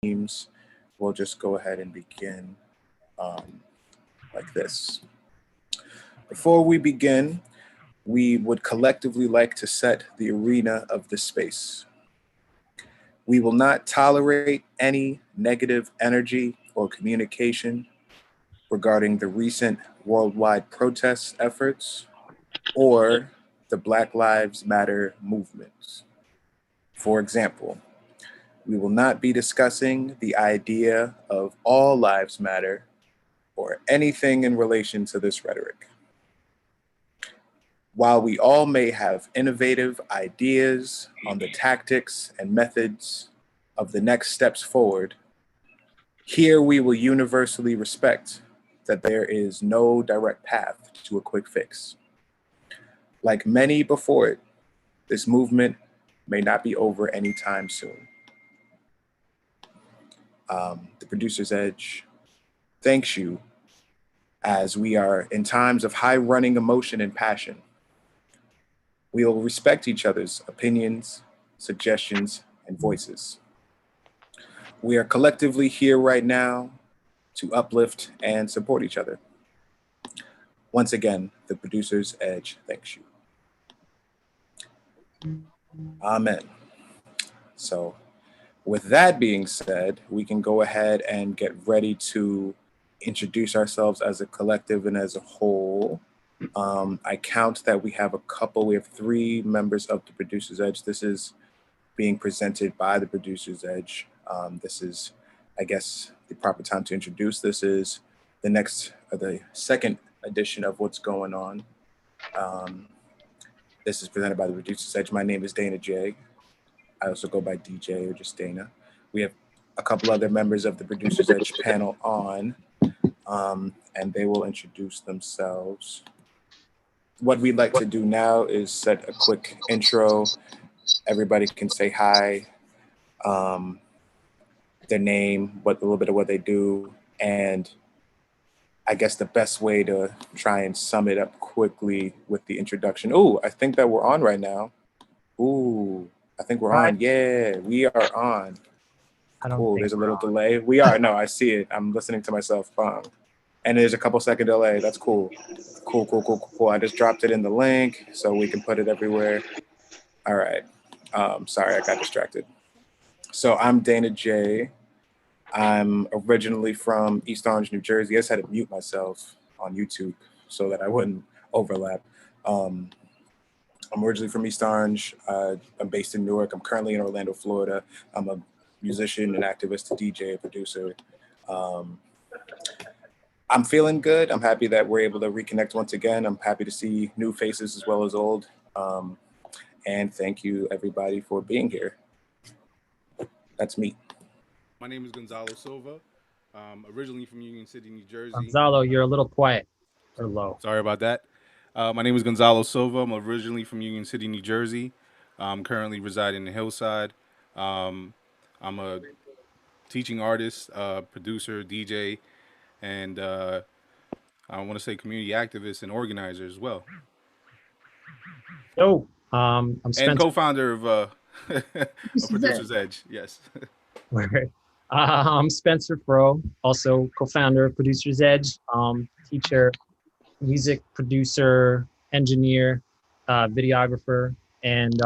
themes, we'll just go ahead and begin like this. Before we begin, we would collectively like to set the arena of the space. We will not tolerate any negative energy or communication regarding the recent worldwide protest efforts or the Black Lives Matter movements. For example, we will not be discussing the idea of all lives matter or anything in relation to this rhetoric. While we all may have innovative ideas on the tactics and methods of the next steps forward, here we will universally respect that there is no direct path to a quick fix. Like many before it, this movement may not be over anytime soon. The Producer's Edge thanks you as we are in times of high running emotion and passion. We will respect each other's opinions, suggestions, and voices. We are collectively here right now to uplift and support each other. Once again, the Producer's Edge thanks you. Amen. So, with that being said, we can go ahead and get ready to introduce ourselves as a collective and as a whole. I count that we have three members of the Producer's Edge. This is being presented by the Producer's Edge. This is, I guess, the proper time to introduce. This is the second edition of What's Going On. This is presented by the Producer's Edge. My name is Dana J. I also go by DJ or just Dana. We have a couple other members of the Producer's Edge panel on, and they will introduce themselves. What we'd like to do now is set a quick intro. Everybody can say hi, their name, a little bit of what they do, and I guess the best way to try and sum it up quickly with the introduction. Oh, I think that we're on right now. Ooh, I think we're on. Yeah, we are on. Cool, there's a little delay. We are, no, I see it. I'm listening to myself. And there's a couple second delay. That's cool. Cool. I just dropped it in the link so we can put it everywhere. All right. Sorry, I got distracted. So I'm Dana J. I'm originally from East Orange, New Jersey. I just had to mute myself on YouTube so that I wouldn't overlap. I'm originally from East Orange. I'm based in Newark. I'm currently in Orlando, Florida. I'm a musician, an activist, a DJ, a producer. I'm feeling good. I'm happy that we're able to reconnect once again. I'm happy to see new faces as well as old. And thank you, everybody, for being here. That's me. My name is Gonzalo Silva. Originally from Union City, New Jersey. Gonzalo, you're a little quiet or low. Sorry about that. My name is Gonzalo Silva. I'm originally from Union City, New Jersey. I'm currently residing in the Hillside. I'm a teaching artist, producer, DJ, and I want to say community activist and organizer as well. Oh, I'm Spencer. And co-founder of Producer's Edge. Yes. I'm Spencer Fro, also co-founder of Producer's Edge, teacher, music producer, engineer, videographer, and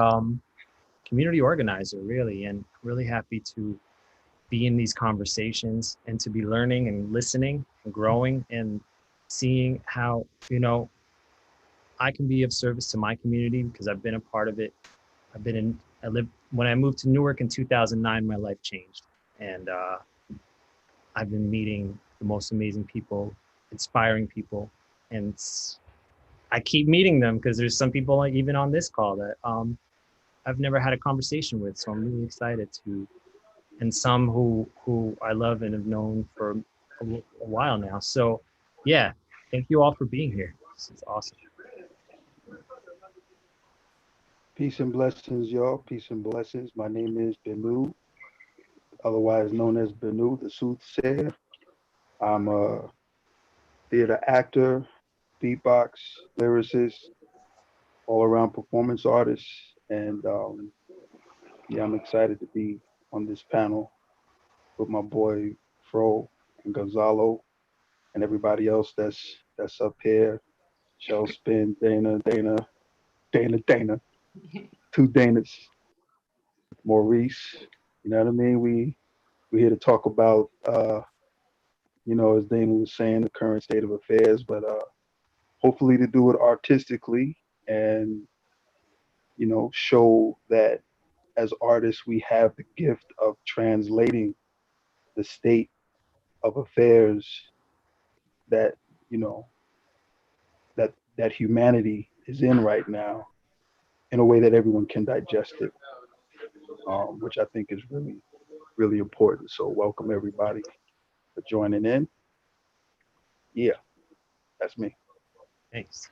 community organizer, really. And really happy to be in these conversations and to be learning and listening and growing and seeing how, I can be of service to my community because I've been a part of it. When I moved to Newark in 2009, my life changed. And I've been meeting the most amazing people, inspiring people. And I keep meeting them because there's some people even on this call that I've never had a conversation with. So I'm really excited to, and some who I love and have known for a while now. So yeah, thank you all for being here. This is awesome. Peace and blessings, y'all. Peace and blessings. My name is Benu, otherwise known as Benu, the Soothsayer. I'm a theater actor, beatbox, lyricist, all-around performance artist, and I'm excited to be on this panel with my boy Fro and Gonzalo and everybody else that's up here. Shell Spin, Dana, two Danas, Maurice. You know what I mean? We here to talk about as Dana was saying, the current state of affairs, but hopefully to do it artistically and show that as artists we have the gift of translating the state of affairs that you know that humanity is in right now in a way that everyone can digest it, which I think is really, really important. So welcome everybody for joining in. Yeah, that's me. Thanks.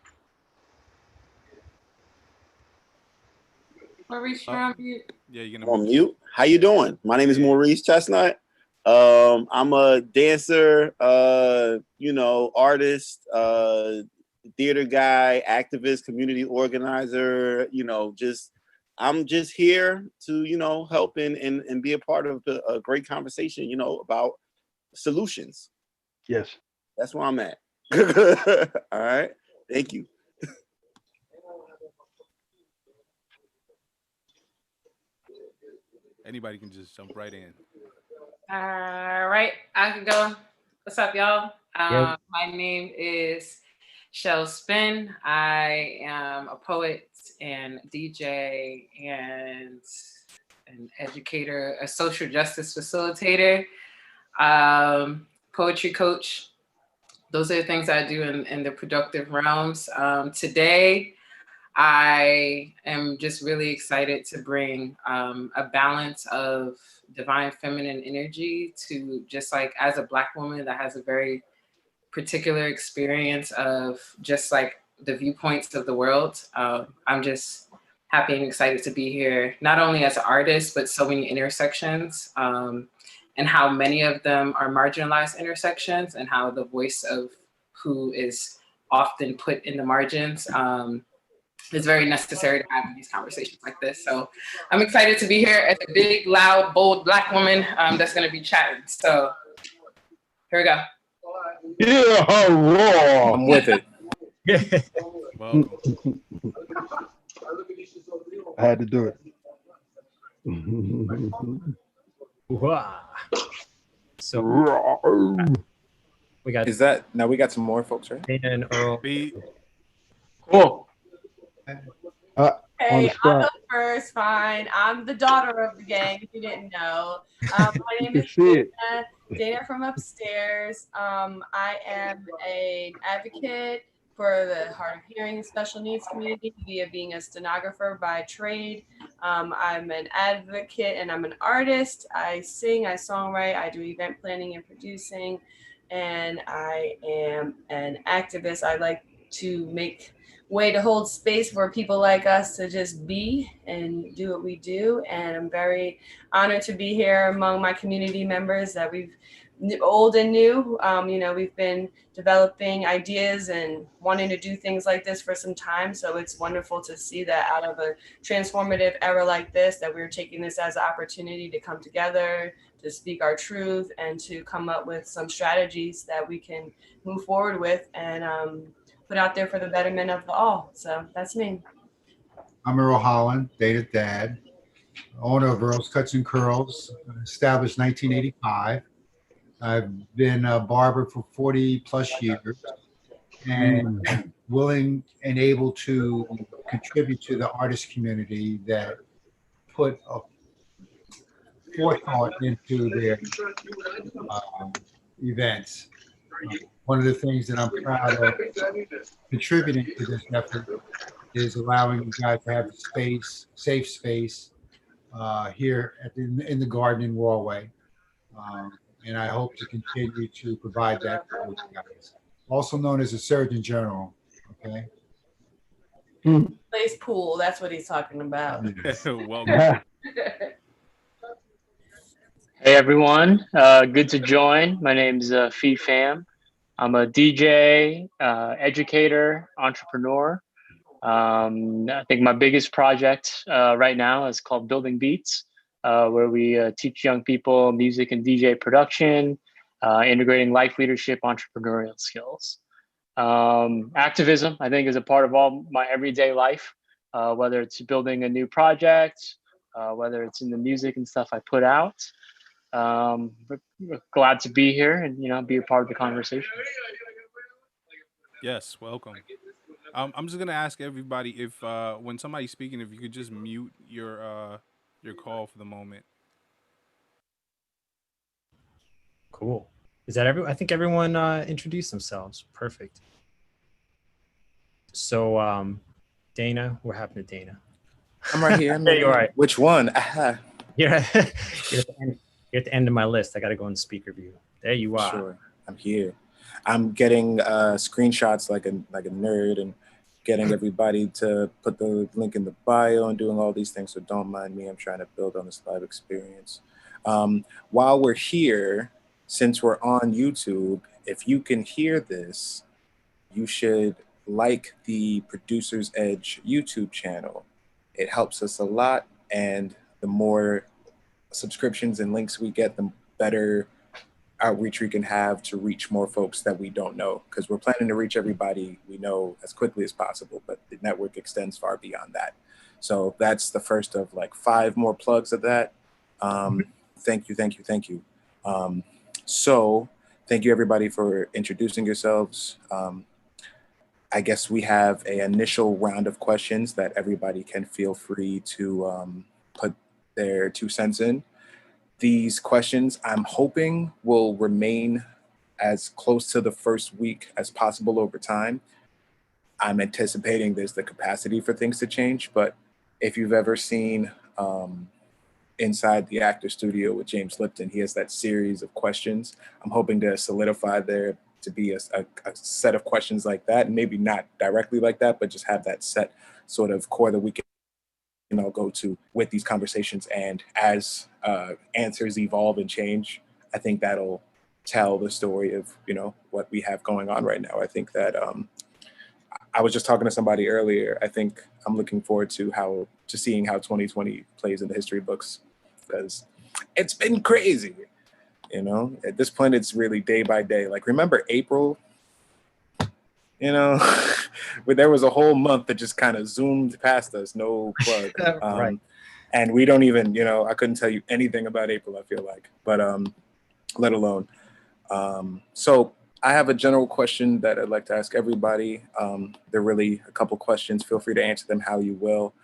Maurice, you're on mute. Yeah, you're I'm gonna on mute. How you doing? My name is Maurice Chestnut. I'm a dancer, artist, theater guy, activist, community organizer. I'm just here to help and be a part of a great conversation. About solutions. Yes. That's where I'm at. All right. Thank you. Anybody can just jump right in. All right, I can go. What's up, y'all? Yeah. My name is Shell Spin. I am a poet and DJ and an educator, a social justice facilitator, poetry coach. Those are the things I do in the productive realms. Today, I am just really excited to bring a balance of divine feminine energy to just like as a Black woman that has a very particular experience of just like the viewpoints of the world. I'm just happy and excited to be here, not only as an artist, but so many intersections and how many of them are marginalized intersections and how the voice of who is often put in the margins is very necessary to have these conversations like this. So I'm excited to be here as a big, loud, bold Black woman that's gonna be chatting. So here we go. Yeah, raw. I'm with it. Welcome. I had to do it. Wow. So Raw. we got Now we got some more folks, right? Dana and Earl. Beat. Cool. On the Hey, I'll spot. go first. Fine. I'm the daughter of the gang, if you didn't know. My name You is see it. Dana from upstairs. I am an advocate for the hard of hearing and special needs community via being a stenographer by trade. I'm an advocate and I'm an artist. I sing, I songwrite, I do event planning and producing, and I am an activist. I like to make way to hold space for people like us to just be and do what we do. And I'm very honored to be here among my community members that we've old and new. We've been developing ideas and wanting to do things like this for some time. So it's wonderful to see that out of a transformative era like this, that we're taking this as an opportunity to come together, to speak our truth, and to come up with some strategies that we can move forward with and put out there for the betterment of the all. So that's me. I'm Earl Holland, Dana's dad, owner of Earl's Cuts and Curls, established 1985. I've been a barber for 40 plus years and willing and able to contribute to the artist community that put a forethought into their events. One of the things that I'm proud of contributing to this effort is allowing you guys to have space, safe space here in the garden in Rahway. And I hope to continue to provide that for you guys. Also known as a Surgeon General, okay? Plays pool, that's what he's talking about. Welcome. Hey everyone, good to join. My name's Pham. I'm a DJ, educator, entrepreneur. I think my biggest project right now is called Building Beats. where we teach young people music and DJ production, integrating life leadership, entrepreneurial skills. Activism, I think, is a part of all my everyday life, whether it's building a new project, whether it's in the music and stuff I put out. But glad to be here and, be a part of the conversation. Yes, welcome. I'm just gonna ask everybody if when somebody's speaking, if you could just mute your call for the moment. Cool. Is that I think everyone introduced themselves. Perfect. So, Dana, what happened to Dana? I'm right here. There you are. Which one? You're at the end of my list. I got to go in speaker view. There you are. Sure, I'm here. I'm getting screenshots like a nerd and getting everybody to put the link in the bio and doing all these things. So don't mind me. I'm trying to build on this live experience. While we're here, since we're on YouTube, if you can hear this, you should like the Producer's Edge YouTube channel. It helps us a lot, and the more subscriptions and links we get, the better outreach we can have to reach more folks that we don't know, because we're planning to reach everybody we know as quickly as possible, but the network extends far beyond that. So that's the first of like 5 more plugs of that. Thank you. So thank you everybody for introducing yourselves. I guess we have an initial round of questions that everybody can feel free to put their 2 cents in. These questions, I'm hoping, will remain as close to the first week as possible over time. I'm anticipating there's the capacity for things to change, but if you've ever seen Inside the Actor Studio with James Lipton, he has that series of questions. I'm hoping to solidify there to be a set of questions like that, and maybe not directly like that, but just have that set sort of core that we can go to with these conversations. And as answers evolve and change, I think that'll tell the story of what we have going on right now. I think that I was just talking to somebody earlier. I think I'm looking forward to seeing how 2020 plays in the history books, because it's been crazy. At this point, it's really day by day. Like, remember April? Where there was a whole month that just kind of zoomed past us, no plug. Right. And we don't even, I couldn't tell you anything about April, I feel like, but let alone. So I have a general question that I'd like to ask everybody. There are really a couple questions. Feel free to answer them how you will.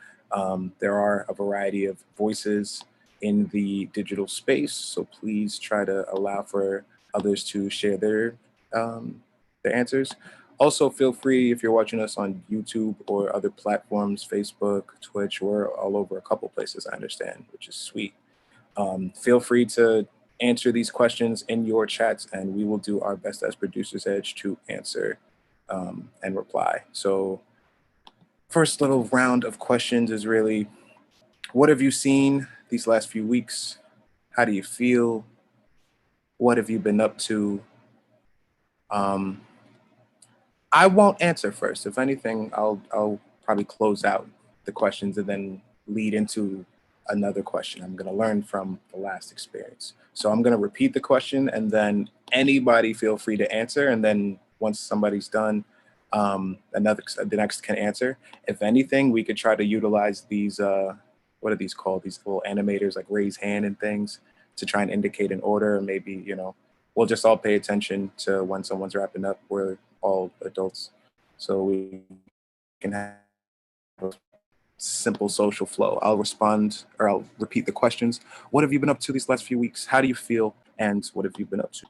There are a variety of voices in the digital space, so please try to allow for others to share their answers. Also, feel free, if you're watching us on YouTube or other platforms, Facebook, Twitch, we're all over a couple places, I understand, which is sweet. Feel free to answer these questions in your chats, and we will do our best as Producer's Edge to answer and reply. So first little round of questions is really, what have you seen these last few weeks? How do you feel? What have you been up to? I won't answer first. If anything, I'll probably close out the questions and then lead into another question. I'm going to learn from the last experience. So I'm going to repeat the question, and then anybody feel free to answer. And then once somebody's done, the next can answer. If anything, we could try to utilize these, what are these called? These little animators, like raise hand and things, to try and indicate an order. Maybe, we'll just all pay attention to when someone's wrapping up. We're all adults, so we can have a simple social flow. I'll respond, or I'll repeat the questions. What have you been up to these last few weeks? How do you feel? And what have you been up to?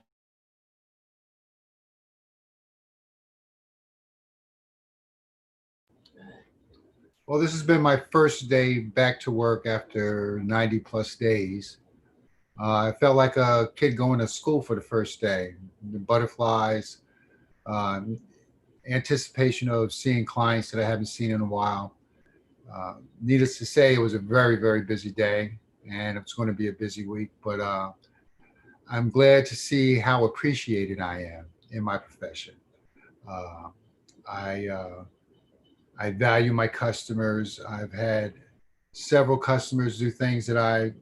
Well, this has been my first day back to work after 90 plus days. I felt like a kid going to school for the first day. The butterflies, anticipation of seeing clients that I haven't seen in a while. Needless to say, it was a very, very busy day, and it's going to be a busy week, but I'm glad to see how appreciated I am in my profession. I value my customers. I've had several customers do things that I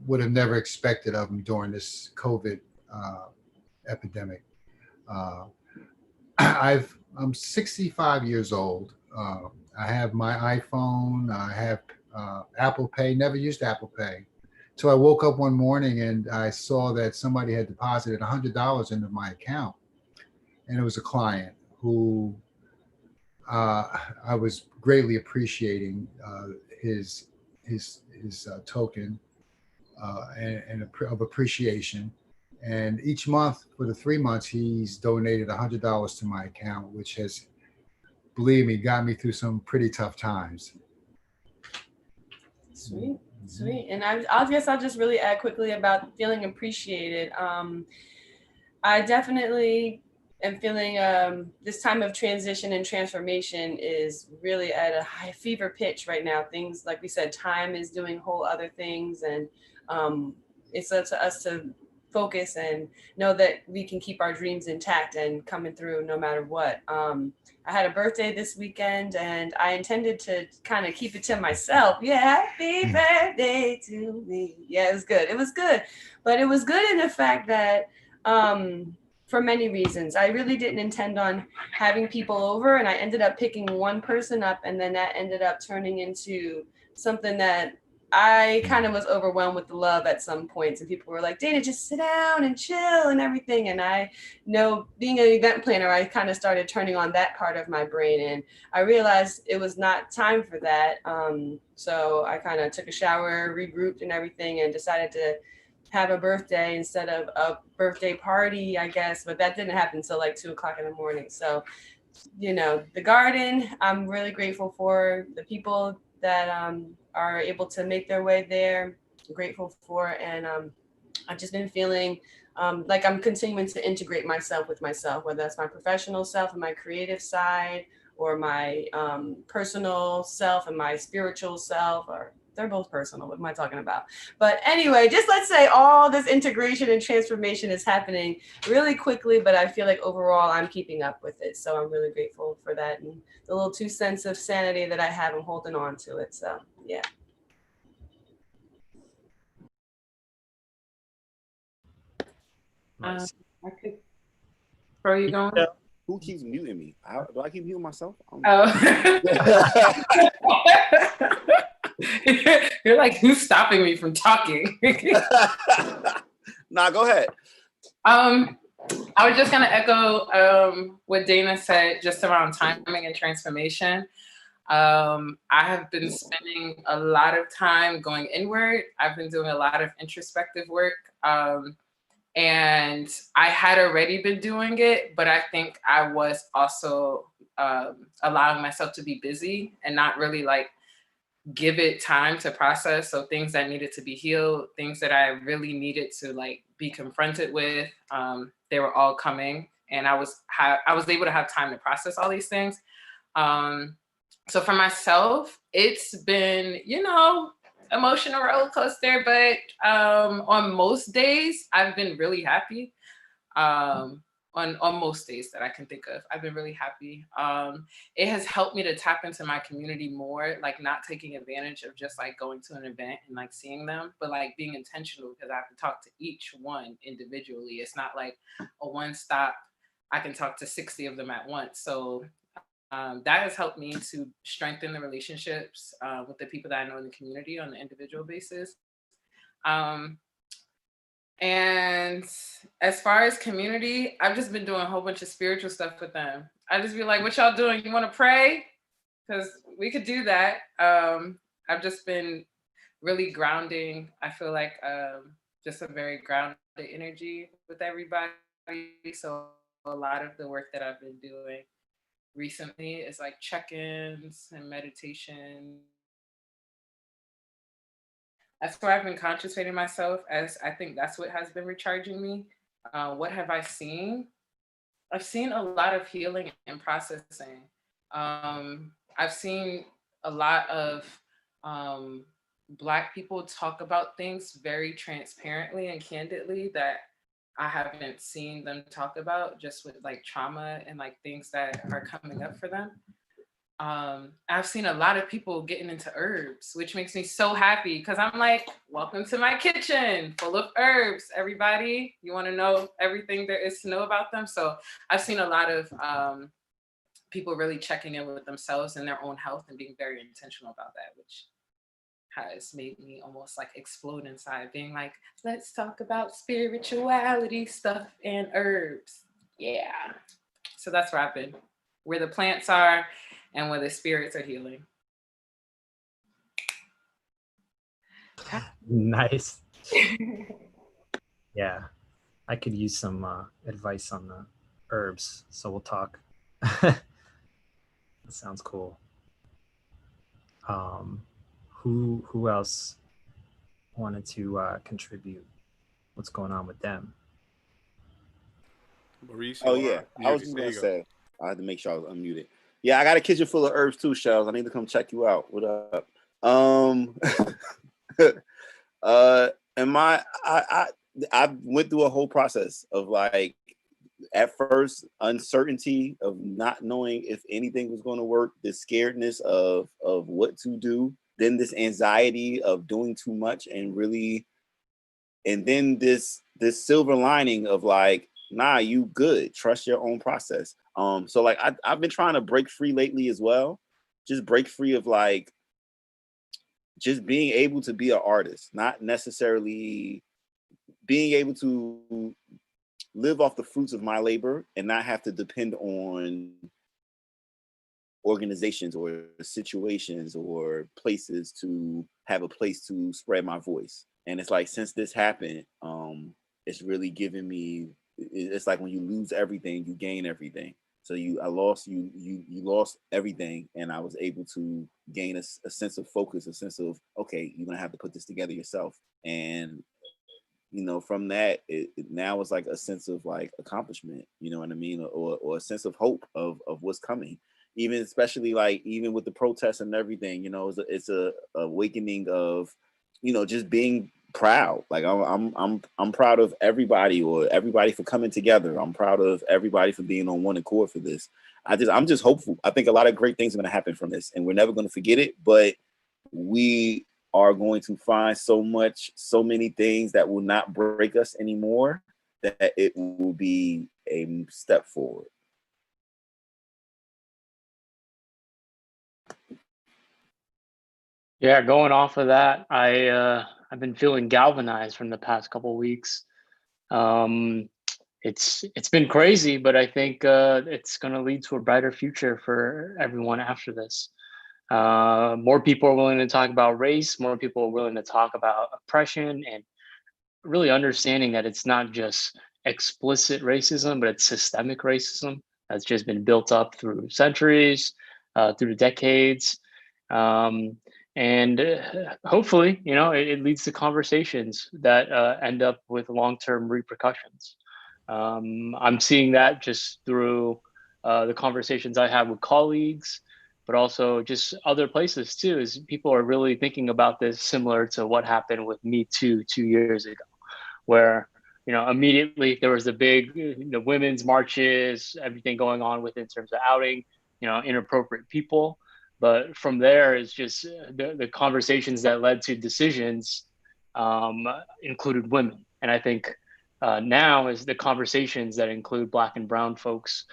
would have never expected of him during this COVID epidemic. I'm 65 years old. I have my iPhone. I have Apple Pay. Never used Apple Pay. So I woke up one morning and I saw that somebody had deposited $100 into my account, and it was a client who I was greatly appreciating his token and of appreciation. And each month for the 3 months, he's donated $100 to my account, which has, believe me, got me through some pretty tough times. Sweet, sweet. And I guess I'll just really add quickly about feeling appreciated. I definitely am feeling this time of transition and transformation is really at a high fever pitch right now. Things, like we said, time is doing whole other things, and it's up to us to focus and know that we can keep our dreams intact and coming through no matter what. I had a birthday this weekend and I intended to kind of keep it to myself. Yeah, happy birthday to me. Yeah, it was good. It was good. But it was good in the fact that for many reasons, I really didn't intend on having people over, and I ended up picking one person up, and then that ended up turning into something that I kind of was overwhelmed with the love at some points, and people were like, Dana, just sit down and chill and everything. And I know, being an event planner, I kind of started turning on that part of my brain, and I realized it was not time for that. So I kind of took a shower, regrouped and everything, and decided to have a birthday instead of a birthday party, I guess. But that didn't happen until like 2 o'clock in the morning. So, you know, the garden, I'm really grateful for the people that are able to make their way there. I'm grateful for, and I've just been feeling like I'm continuing to integrate myself with myself, whether that's my professional self and my creative side, or my personal self and my spiritual self, or they're both personal. What am I talking about? But anyway, just let's say all this integration and transformation is happening really quickly, but I feel like overall I'm keeping up with it. So I'm really grateful for that. And the little 2 cents of sanity that I have, I'm holding on to it. So yeah. Nice. I could throw you going. Yeah. Who keeps muting me? Do I keep muting myself? Oh. You're like, who's stopping me from talking? Nah, go ahead. I was just gonna echo what Dana said just around timing and transformation. I have been spending a lot of time going inward. I've been doing a lot of introspective work. And I had already been doing it, but I think I was also allowing myself to be busy and not really like give it time to process. So things that needed to be healed, things that I really needed to like be confronted with, they were all coming, and I was able to have time to process all these things. So for myself, it's been, you know, emotional roller coaster, but on most days I've been really happy. On most days that I can think of, I've been really happy. It has helped me to tap into my community more, like not taking advantage of just like going to an event and like seeing them, but like being intentional, because I have to talk to each one individually. It's not like a one stop, I can talk to 60 of them at once. So that has helped me to strengthen the relationships with the people that I know in the community on an individual basis. And as far as community, I've just been doing a whole bunch of spiritual stuff with them. I just be like, what y'all doing? You want to pray? Because we could do that. I've just been really grounding. I feel like just a very grounded energy with everybody. So a lot of the work that I've been doing recently is like check-ins and meditation. That's where I've been concentrating myself, as I think that's what has been recharging me. What have I seen? I've seen a lot of healing and processing. I've seen a lot of Black people talk about things very transparently and candidly that I haven't seen them talk about, just with like trauma and like things that are coming up for them. I've seen a lot of people getting into herbs, which makes me so happy because I'm like, welcome to my kitchen full of herbs, everybody. You want to know everything there is to know about them? So I've seen a lot of people really checking in with themselves and their own health and being very intentional about that, which has made me almost like explode inside, being like, let's talk about spirituality stuff and herbs. Yeah. So that's where I've been, where the plants are and where the spirits are healing. Nice. Yeah, I could use some advice on the herbs, so we'll talk. That sounds cool. Who else wanted to contribute? What's going on with them? Maurice, Oh yeah, I was just gonna say I had to make sure I was unmuted. Yeah, I got a kitchen full of herbs too, Shells. I need to come check you out. What up? And I went through a whole process of like, at first, uncertainty of not knowing if anything was going to work, the scaredness of what to do, then this anxiety of doing too much and really, and then this silver lining of like, nah, you good, trust your own process. So like I've been trying to break free lately as well, just break free of like just being able to be an artist, not necessarily being able to live off the fruits of my labor and not have to depend on organizations or situations or places to have a place to spread my voice. And it's like, since this happened, it's really given me, it's like when you lose everything, you gain everything. So you lost everything, and I was able to gain a sense of focus, a sense of, okay, you're gonna have to put this together yourself. And you know, from that, it now it's like a sense of like accomplishment, you know what I mean, or a sense of hope of what's coming. Even especially like even with the protests and everything, you know, it's a awakening of, you know, just being proud. Like I'm proud of everybody, or everybody for coming together. I'm proud of everybody for being on one accord for this. I'm just hopeful. I think a lot of great things are going to happen from this, and we're never going to forget it. But we are going to find so many things that will not break us anymore, that it will be a step forward. Yeah, going off of that, I've been feeling galvanized from the past couple of weeks. It's been crazy, but I think it's going to lead to a brighter future for everyone after this. More people are willing to talk about race. More people are willing to talk about oppression, and really understanding that it's not just explicit racism, but it's systemic racism that's just been built up through centuries, through decades. And hopefully, you know, it leads to conversations that end up with long-term repercussions. I'm seeing that just through the conversations I have with colleagues, but also just other places too, is people are really thinking about this similar to what happened with Me Too 2 years ago, where, you know, immediately there was the big, the women's marches, everything going on with in terms of outing, you know, inappropriate people. But from there is just the conversations that led to decisions included women. And I think now is the conversations that include Black and brown folks,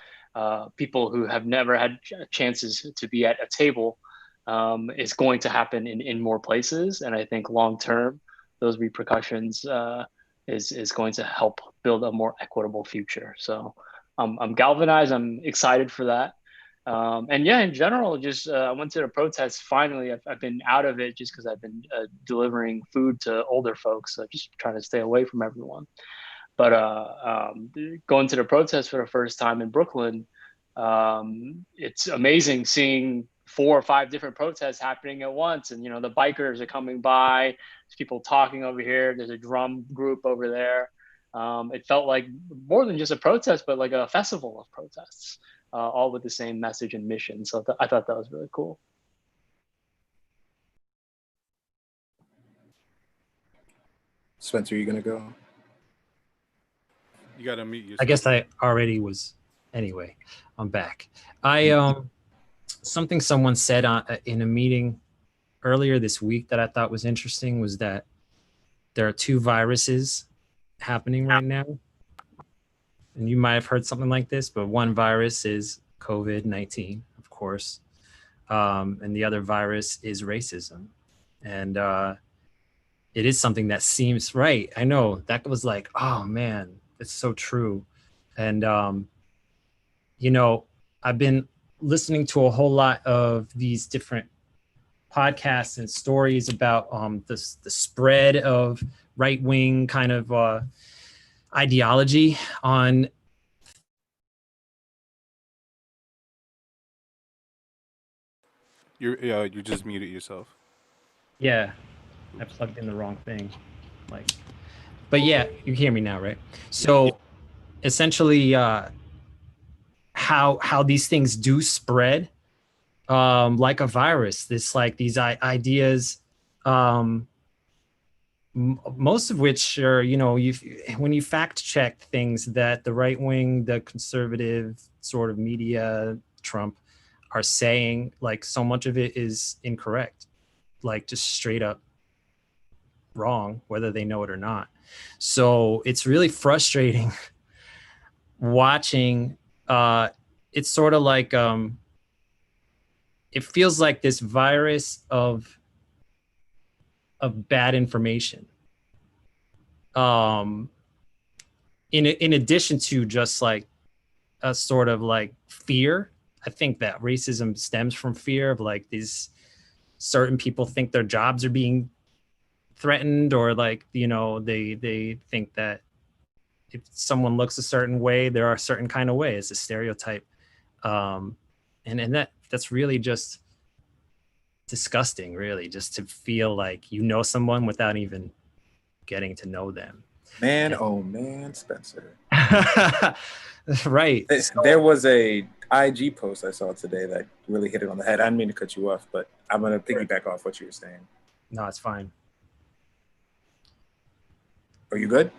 people who have never had chances to be at a table, is going to happen in more places. And I think long term, those repercussions is going to help build a more equitable future. So I'm galvanized. I'm excited for that. And yeah, in general, just I went to the protest. Finally, I've been out of it just because I've been delivering food to older folks. So just trying to stay away from everyone. But going to the protest for the first time in Brooklyn, it's amazing seeing 4 or 5 different protests happening at once. And, you know, the bikers are coming by, there's people talking over here, there's a drum group over there. It felt like more than just a protest, but like a festival of protests, all with the same message and mission. So I thought that was really cool. Spencer, you gonna go? You gotta meet yourself. I guess I already was. Anyway, I'm back. I something someone said in a meeting earlier this week that I thought was interesting was that there are two viruses happening right now. And you might have heard something like this, but one virus is COVID-19, of course. And the other virus is racism. And it is something that seems right. I know that was like, oh man, it's so true. And, you know, I've been listening to a whole lot of these different podcasts and stories about the spread of right-wing kind of ideology on You just muted yourself. Yeah, I plugged in the wrong thing. Like, but yeah, you hear me now, right? So essentially, how these things do spread, like a virus. This like these ideas, most of which are, you know, when you fact check things that the right wing, the conservative sort of media, Trump, are saying, like so much of it is incorrect, like just straight up wrong, whether they know it or not. So it's really frustrating watching. It's sort of like it feels like this virus of bad information. In addition to just like a sort of like fear. I think that racism stems from fear of like these certain people think their jobs are being threatened, or like, you know, they think that if someone looks a certain way, there are a certain kind of way. It's a stereotype. And that's really just disgusting, really, just to feel like you know someone without even getting to know them. Man, oh man, Spencer. Right. There was a IG post I saw today that really hit it on the head. I didn't mean to cut you off, but I'm going to piggyback off what you were saying. No, it's fine. Are you good?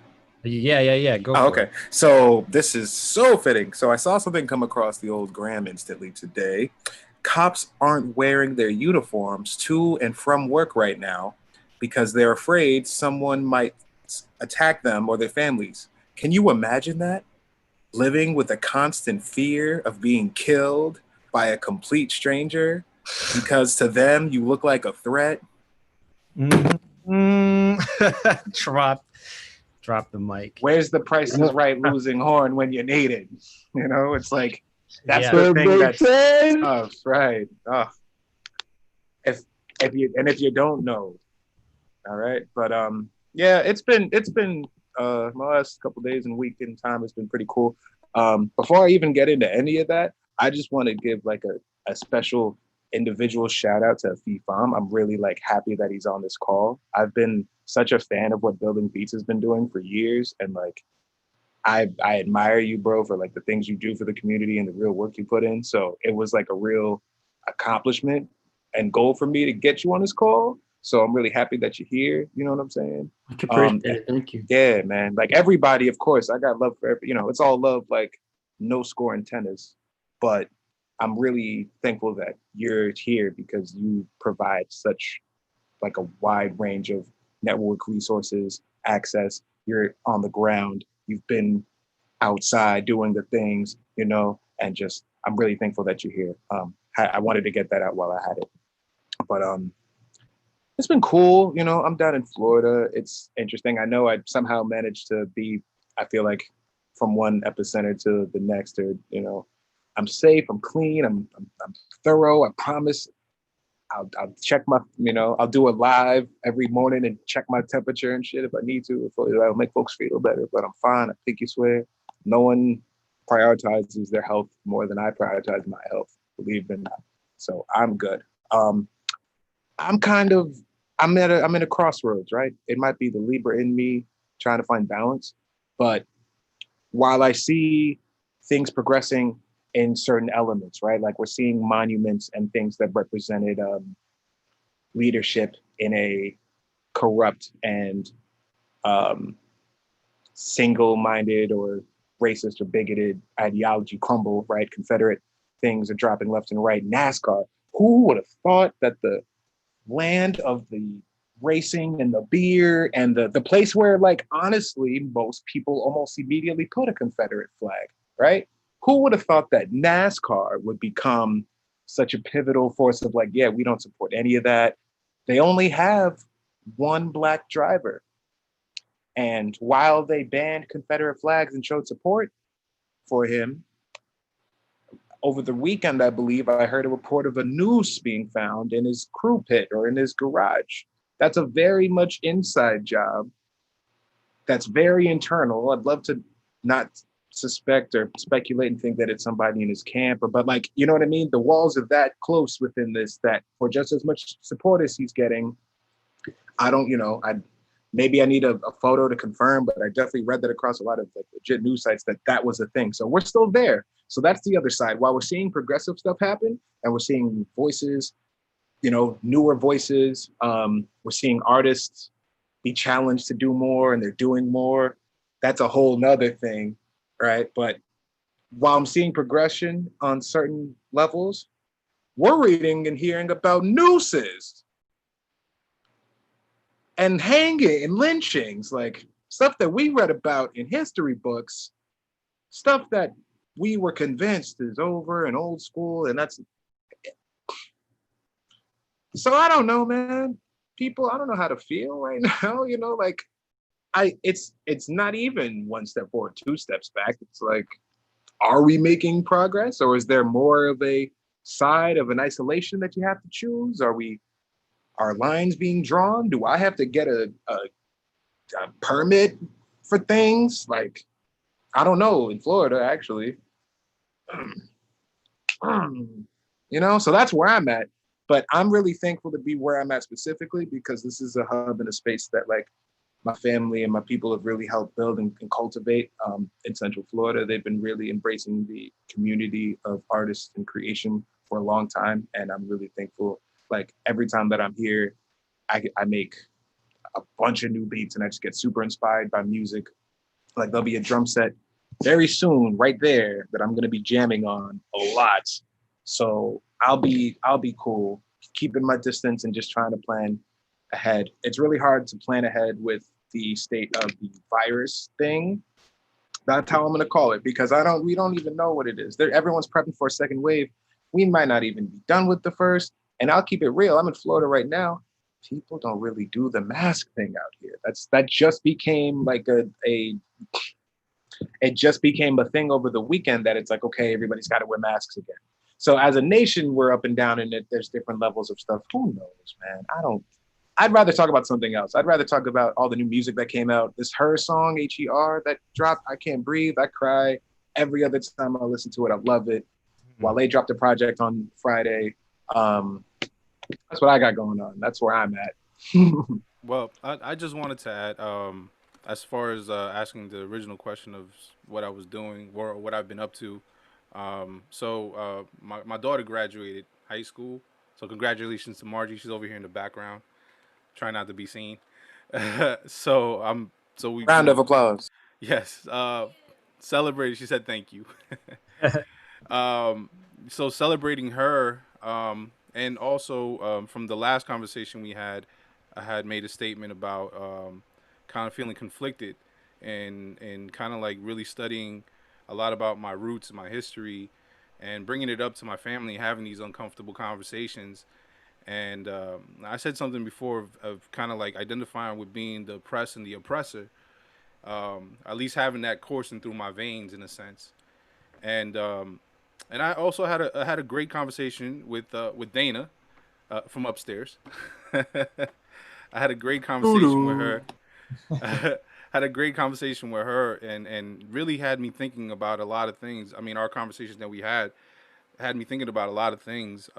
Yeah. Go for okay. it. So this is so fitting. So I saw something come across the old gram instantly today. Cops aren't wearing their uniforms to and from work right now because they're afraid someone might attack them or their families. Can you imagine that? Living with a constant fear of being killed by a complete stranger because to them you look like a threat. Drop the mic. Where's the Price is Right losing horn when you need it? You know, it's like that's the thing that's tough, right? Oh. If you don't know, all right. But yeah, it's been my last couple days and week in time has been pretty cool. Before I even get into any of that, I just want to give like a special individual shout out to Pham. I'm really like happy that he's on this call. I've been such a fan of what Building Beats has been doing for years, and like I admire you, bro, for like the things you do for the community and the real work you put in. So it was like a real accomplishment and goal for me to get you on this call. So I'm really happy that you're here. You know what I'm saying? Thank you. Yeah, man. Like everybody, of course, I got love for every, you know, it's all love, like no scoring tennis. But I'm really thankful that you're here because you provide such like a wide range of network resources, access. You're on the ground. You've been outside doing the things, you know, and just I'm really thankful that you're here. I wanted to get that out while I had it. But it's been cool. You know, I'm down in Florida. It's interesting. I know I somehow managed to be, I feel like, from one epicenter to the next, or, you know, I'm safe, I'm clean, I'm thorough. I promise I'll check my, you know, I'll do a live every morning and check my temperature and shit if I need to. I'll make folks feel better, but I'm fine. I think you swear. No one prioritizes their health more than I prioritize my health, believe it or not. So I'm good. I'm at a crossroads, right? It might be the Libra in me trying to find balance, but while I see things progressing in certain elements, right? Like we're seeing monuments and things that represented leadership in a corrupt and single-minded or racist or bigoted ideology crumble, right? Confederate. things are dropping left and right. NASCAR. Who would have thought that the land of the racing and the beer and the place where, like, honestly, most people almost immediately put a Confederate flag, right? Who would have thought that NASCAR would become such a pivotal force of like, yeah, we don't support any of that. They only have one black driver. And while they banned Confederate flags and showed support for him, over the weekend, I believe, I heard a report of a noose being found in his crew pit or in his garage. That's a very much inside job. That's very internal. I'd love to not suspect or speculate and think that it's somebody in his camp, or, but like, you know what I mean? The walls are that close within this that for just as much support as he's getting, I don't, maybe I need a photo to confirm, but I definitely read that across a lot of like legit news sites that was a thing. So we're still there. So that's the other side. While we're seeing progressive stuff happen and we're seeing voices, newer voices, we're seeing artists be challenged to do more and they're doing more. That's a whole nother thing, right? But while I'm seeing progression on certain levels, we're reading and hearing about nooses and hanging and lynchings, like stuff that we read about in history books, stuff that we were convinced is over and old school, and that's. So I don't know, man. People, I don't know how to feel right now. Like it's not even one step forward, two steps back. It's like, are we making progress, or is there more of a side of an isolation that you have to choose? Are lines being drawn? Do I have to get a permit for things? Like, I don't know, in Florida, actually. So that's where I'm at. But I'm really thankful to be where I'm at specifically because this is a hub and a space that, like, my family and my people have really helped build and cultivate in Central Florida. They've been really embracing the community of artists and creation for a long time. And I'm really thankful. Like, every time that I'm here, I make a bunch of new beats and I just get super inspired by music. Like, there'll be a drum set very soon right there that I'm going to be jamming on a lot. So I'll be cool, keeping my distance and just trying to plan ahead. It's really hard to plan ahead with the state of the virus thing. That's how I'm going to call it, because we don't even know what it is. Everyone's prepping for a second wave. We might not even be done with the first. And I'll keep it real. I'm in Florida right now. People don't really do the mask thing out here. That just became like it just became a thing over the weekend that it's like, okay, everybody's got to wear masks again. So as a nation, we're up and down in it. There's different levels of stuff. Who knows, man? I'd rather talk about something else. I'd rather talk about all the new music that came out. This Her song, Her, that dropped. I can't breathe. I cry every other time I listen to it. I love it. While they dropped a project on Friday. That's what I got going on. That's where I'm at. Well, I just wanted to add, as far as asking the original question of what I was doing or what I've been up to. My daughter graduated high school. So congratulations to Margie. She's over here in the background. Try not to be seen. So we round of applause. Yes. Celebrated. She said thank you. So celebrating her, and also from the last conversation we had, I had made a statement about kind of feeling conflicted and kind of like really studying a lot about my roots and my history and bringing it up to my family, having these uncomfortable conversations. And I said something before of kind of like identifying with being the oppressed and the oppressor, at least having that coursing through my veins in a sense. And I also had a great conversation with Dana from upstairs. I had a great conversation with her. Had a great conversation with her, and really had me thinking about a lot of things. I mean, our conversation that we had me thinking about a lot of things.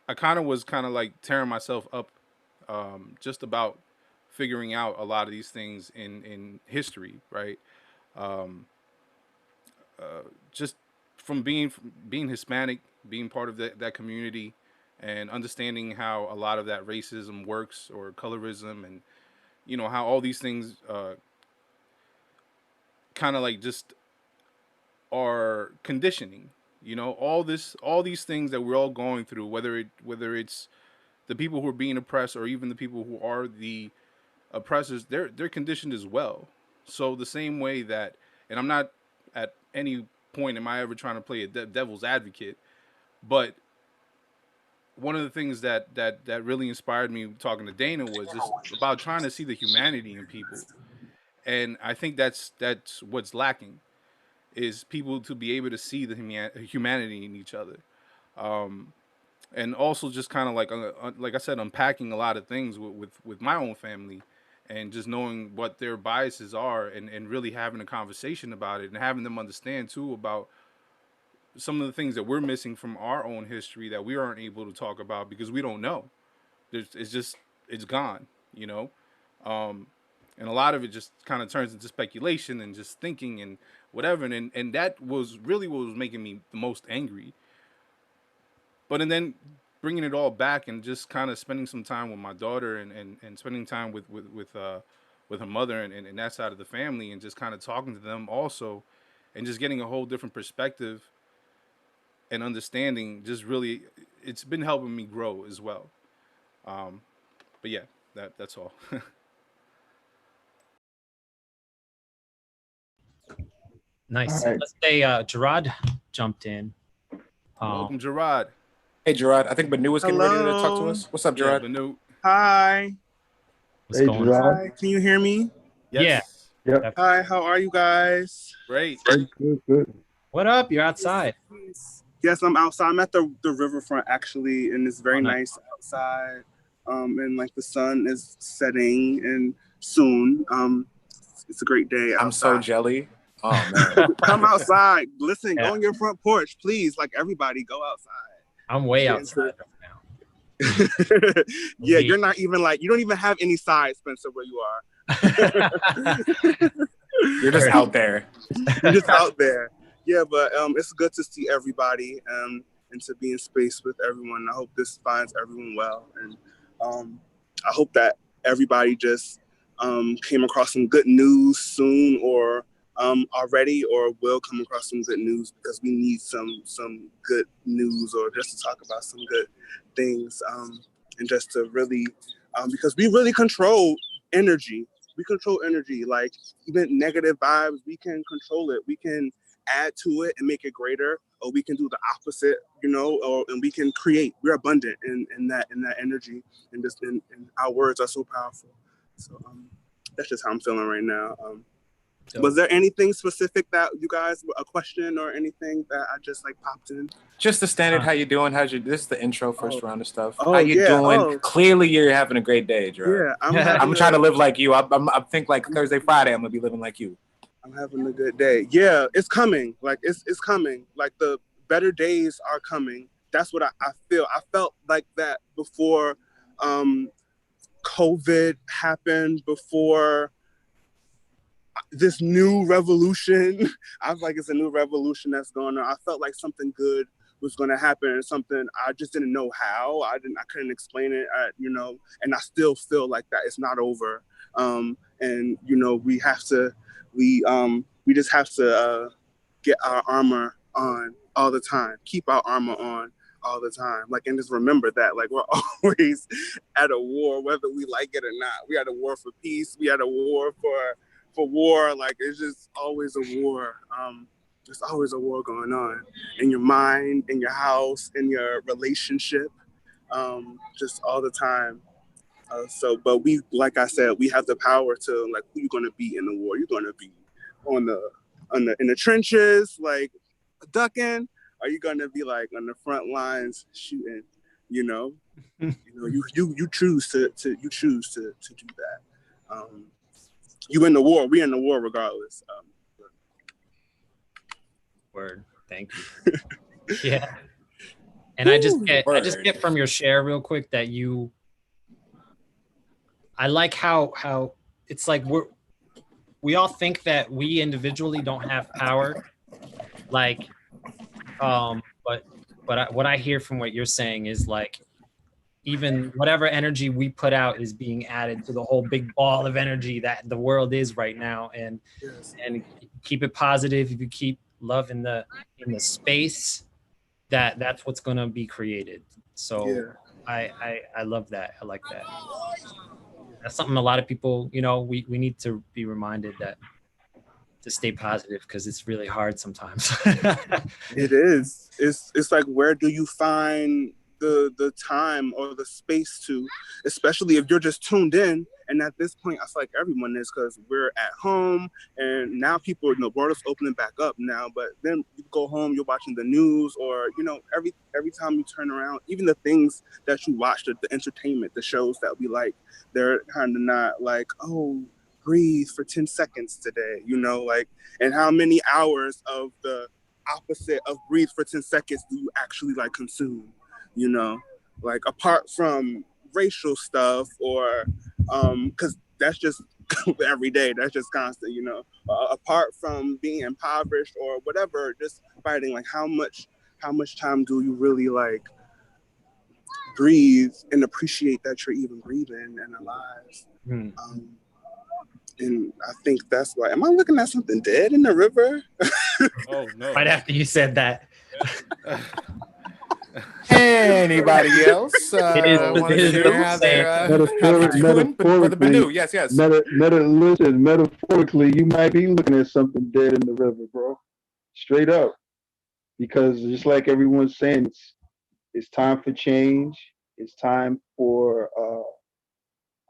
I kind of was like tearing myself up, just about figuring out a lot of these things in history, right? Just from being Hispanic, being part of that community, and understanding how a lot of that racism works, or colorism, and how all these things kind of like just are conditioning. You know, all these things that we're all going through, whether it's the people who are being oppressed or even the people who are the oppressors, they're conditioned as well. So the same way that, and I'm not at any point am I ever trying to play a devil's advocate, but one of the things that really inspired me talking to Dana was just about trying to see the humanity in people, and I think that's what's lacking, is people to be able to see the humanity in each other, and also just kind of like I said, unpacking a lot of things with my own family, and just knowing what their biases are, and really having a conversation about it, and having them understand too about some of the things that we're missing from our own history that we aren't able to talk about because we don't know. It's gone, you know. And a lot of it just kind of turns into speculation and just thinking and whatever. And that was really what was making me the most angry. But and then bringing it all back and just kind of spending some time with my daughter and spending time with her mother and that side of the family, and just kind of talking to them also, and just getting a whole different perspective and understanding, just really, it's been helping me grow as well. But yeah, that's all. Nice. All right. Let's say Jerrod jumped in. Welcome, Jerrod. Hey, Jerrod. I think Benu was getting ready to talk to Hello. us. What's up, Yeah, Jerrod? Benu. Hi. What's Hey, going Jerrod. on? Hi. Can you hear me? Yes. Yep. Hi. How are you guys? Great. Good. What up? You're outside. Yes, I'm outside. I'm at the riverfront actually, and it's very Oh, nice. nice outside. And like the sun is setting, and soon. It's a great day. I'm so outside. jelly. Oh man. Come outside. Listen, Yeah. go on your front porch, please. Like everybody, go outside. I'm way Yeah, outside right now. Yeah, you're not even like, you don't even have any sides, Spencer, where you are. You're just out there. You're just out there. Yeah, but it's good to see everybody and to be in space with everyone. I hope this finds everyone well, and I hope that everybody just came across some good news soon, or already, or will come across some good news, because we need some good news, or just to talk about some good things, and just to really, because we really control energy. We control energy, like even negative vibes, we can control it. We can add to it and make it greater, or we can do the opposite, you know, and we can create. We're abundant in that energy, and just and our words are so powerful. So that's just how I'm feeling right now. Was there anything specific that you guys, a question or anything that I just like popped in? Just the standard. How you doing? This is the intro, first round of stuff. Oh, How you yeah. doing? Oh. Clearly, you're having a great day, Jerrod. Yeah, I'm trying to live like you. I think like Thursday, Friday, I'm gonna be living like you. I'm having a good day. Yeah, it's coming. Like it's coming. Like the better days are coming. That's what I feel. I felt like that before COVID happened, before this new revolution. I was like, it's a new revolution that's going on. I felt like something good was going to happen, and something I just didn't know how. I couldn't explain it, you know, and I still feel like that it's not over. And you know, we just have to get our armor on all the time, keep our armor on all the time, like, and just remember that, like, we're always at a war, whether we like it or not. We had a war for peace. We had a war for war. Like, it's just always a war. There's always a war going on in your mind, in your house, in your relationship, just all the time. But we, like I said, we have the power to, like, who you're going to be in the war. You're going to be in the trenches, like ducking. Are you going to be like on the front lines shooting? You know, you choose to do that. You in the war. We in the war regardless. Word. Thank you. Yeah. And I just get from your share real quick that I like how it's like we all think that we individually don't have power, like, but what I hear from what you're saying is, like, even whatever energy we put out is being added to the whole big ball of energy that the world is right now, and keep it positive. If you keep love in the space, that's what's gonna be created. So Yeah. I love that. I like that. That's something a lot of people, you know, we need to be reminded that to stay positive, because it's really hard sometimes. It is. It's like, where do you find the time or the space to, especially if you're just tuned in. And at this point, I feel like everyone is, because we're at home and now people, the world is opening back up now. But then you go home, you're watching the news, or every time you turn around, even the things that you watch, the entertainment, the shows that we like, they're kind of not like, oh, breathe for 10 seconds today, like, and how many hours of the opposite of breathe for 10 seconds do you actually like consume, like, apart from racial stuff, or because that's just every day, that's just constant, apart from being impoverished or whatever, just fighting, like, how much time do you really like breathe and appreciate that you're even breathing and alive? And I think that's why. Am I looking at something dead in the river? Oh no! Right after you said that. Anybody else want to share how they're doing? Brother Benu, yes. Listen, metaphorically, you might be looking at something dead in the river, bro. Straight up. Because just like everyone's saying, it's time for change. It's time for,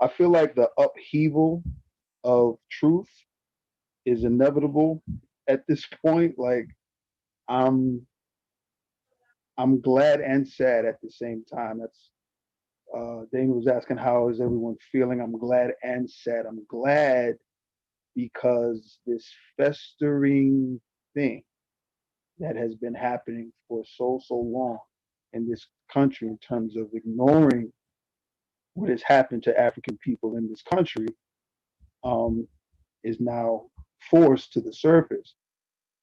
I feel like the upheaval of truth is inevitable at this point. Like, I'm glad and sad at the same time. That's Dana was asking, how is everyone feeling? I'm glad and sad. I'm glad because this festering thing that has been happening for so long in this country, in terms of ignoring what has happened to African people in this country, is now forced to the surface.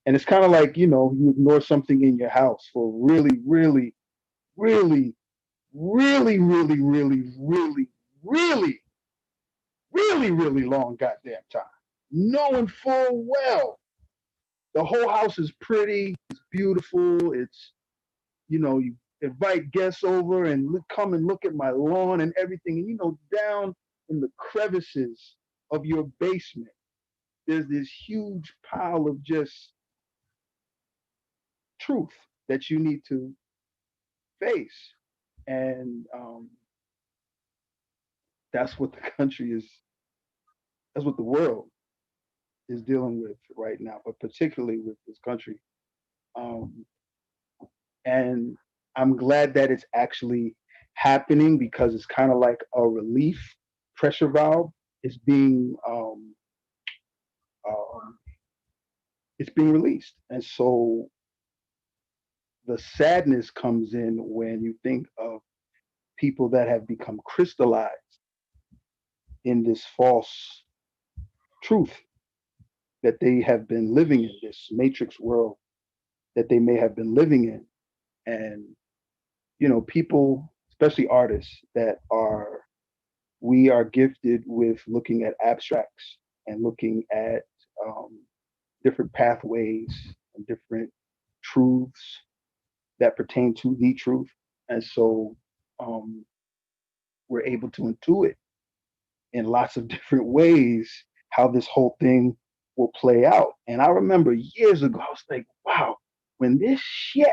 And it's kind of like, you ignore something in your house for really, really, really, really, really, really, really, really, really, really long goddamn time, knowing full well the whole house is pretty, it's beautiful, it's, you invite guests over and come and look at my lawn and everything, and down in the crevices of your basement, there's this huge pile of just truth that you need to face. And that's what the country is, that's what the world is dealing with right now, but particularly with this country. And I'm glad that it's actually happening, because it's kind of like a relief pressure valve. It's being released. And so the sadness comes in when you think of people that have become crystallized in this false truth that they have been living in, this matrix world that they may have been living in. And, people, especially artists, we are gifted with looking at abstracts and looking at different pathways and different truths that pertain to the truth. And so we're able to intuit in lots of different ways how this whole thing will play out. And I remember years ago, I was like, wow, when this shit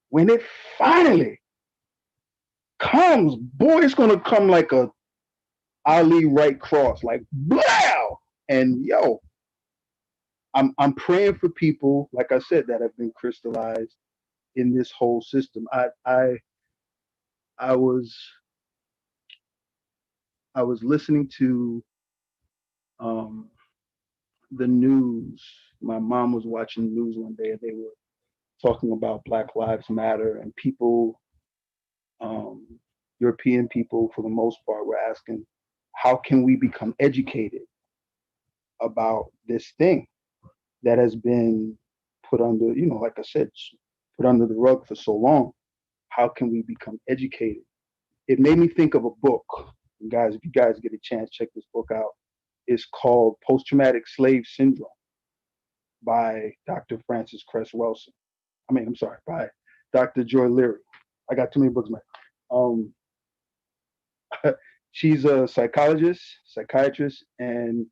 when it finally comes, boy, it's gonna come like a Ali right cross, like blow. And I'm praying for people, like I said, that have been crystallized in this whole system. I was listening to the news. My mom was watching the news one day, and they were talking about Black Lives Matter, and people, European people for the most part, were asking, how can we become educated about this thing that has been put under, like I said, put under the rug for so long? How can we become educated? It made me think of a book. And guys, if you guys get a chance, check this book out. It's called Post-Traumatic Slave Syndrome by Dr. Francis Cress Welsing. I'm sorry, by Dr. Joy Leary. I got too many books, man. Um, she's a psychologist, psychiatrist, and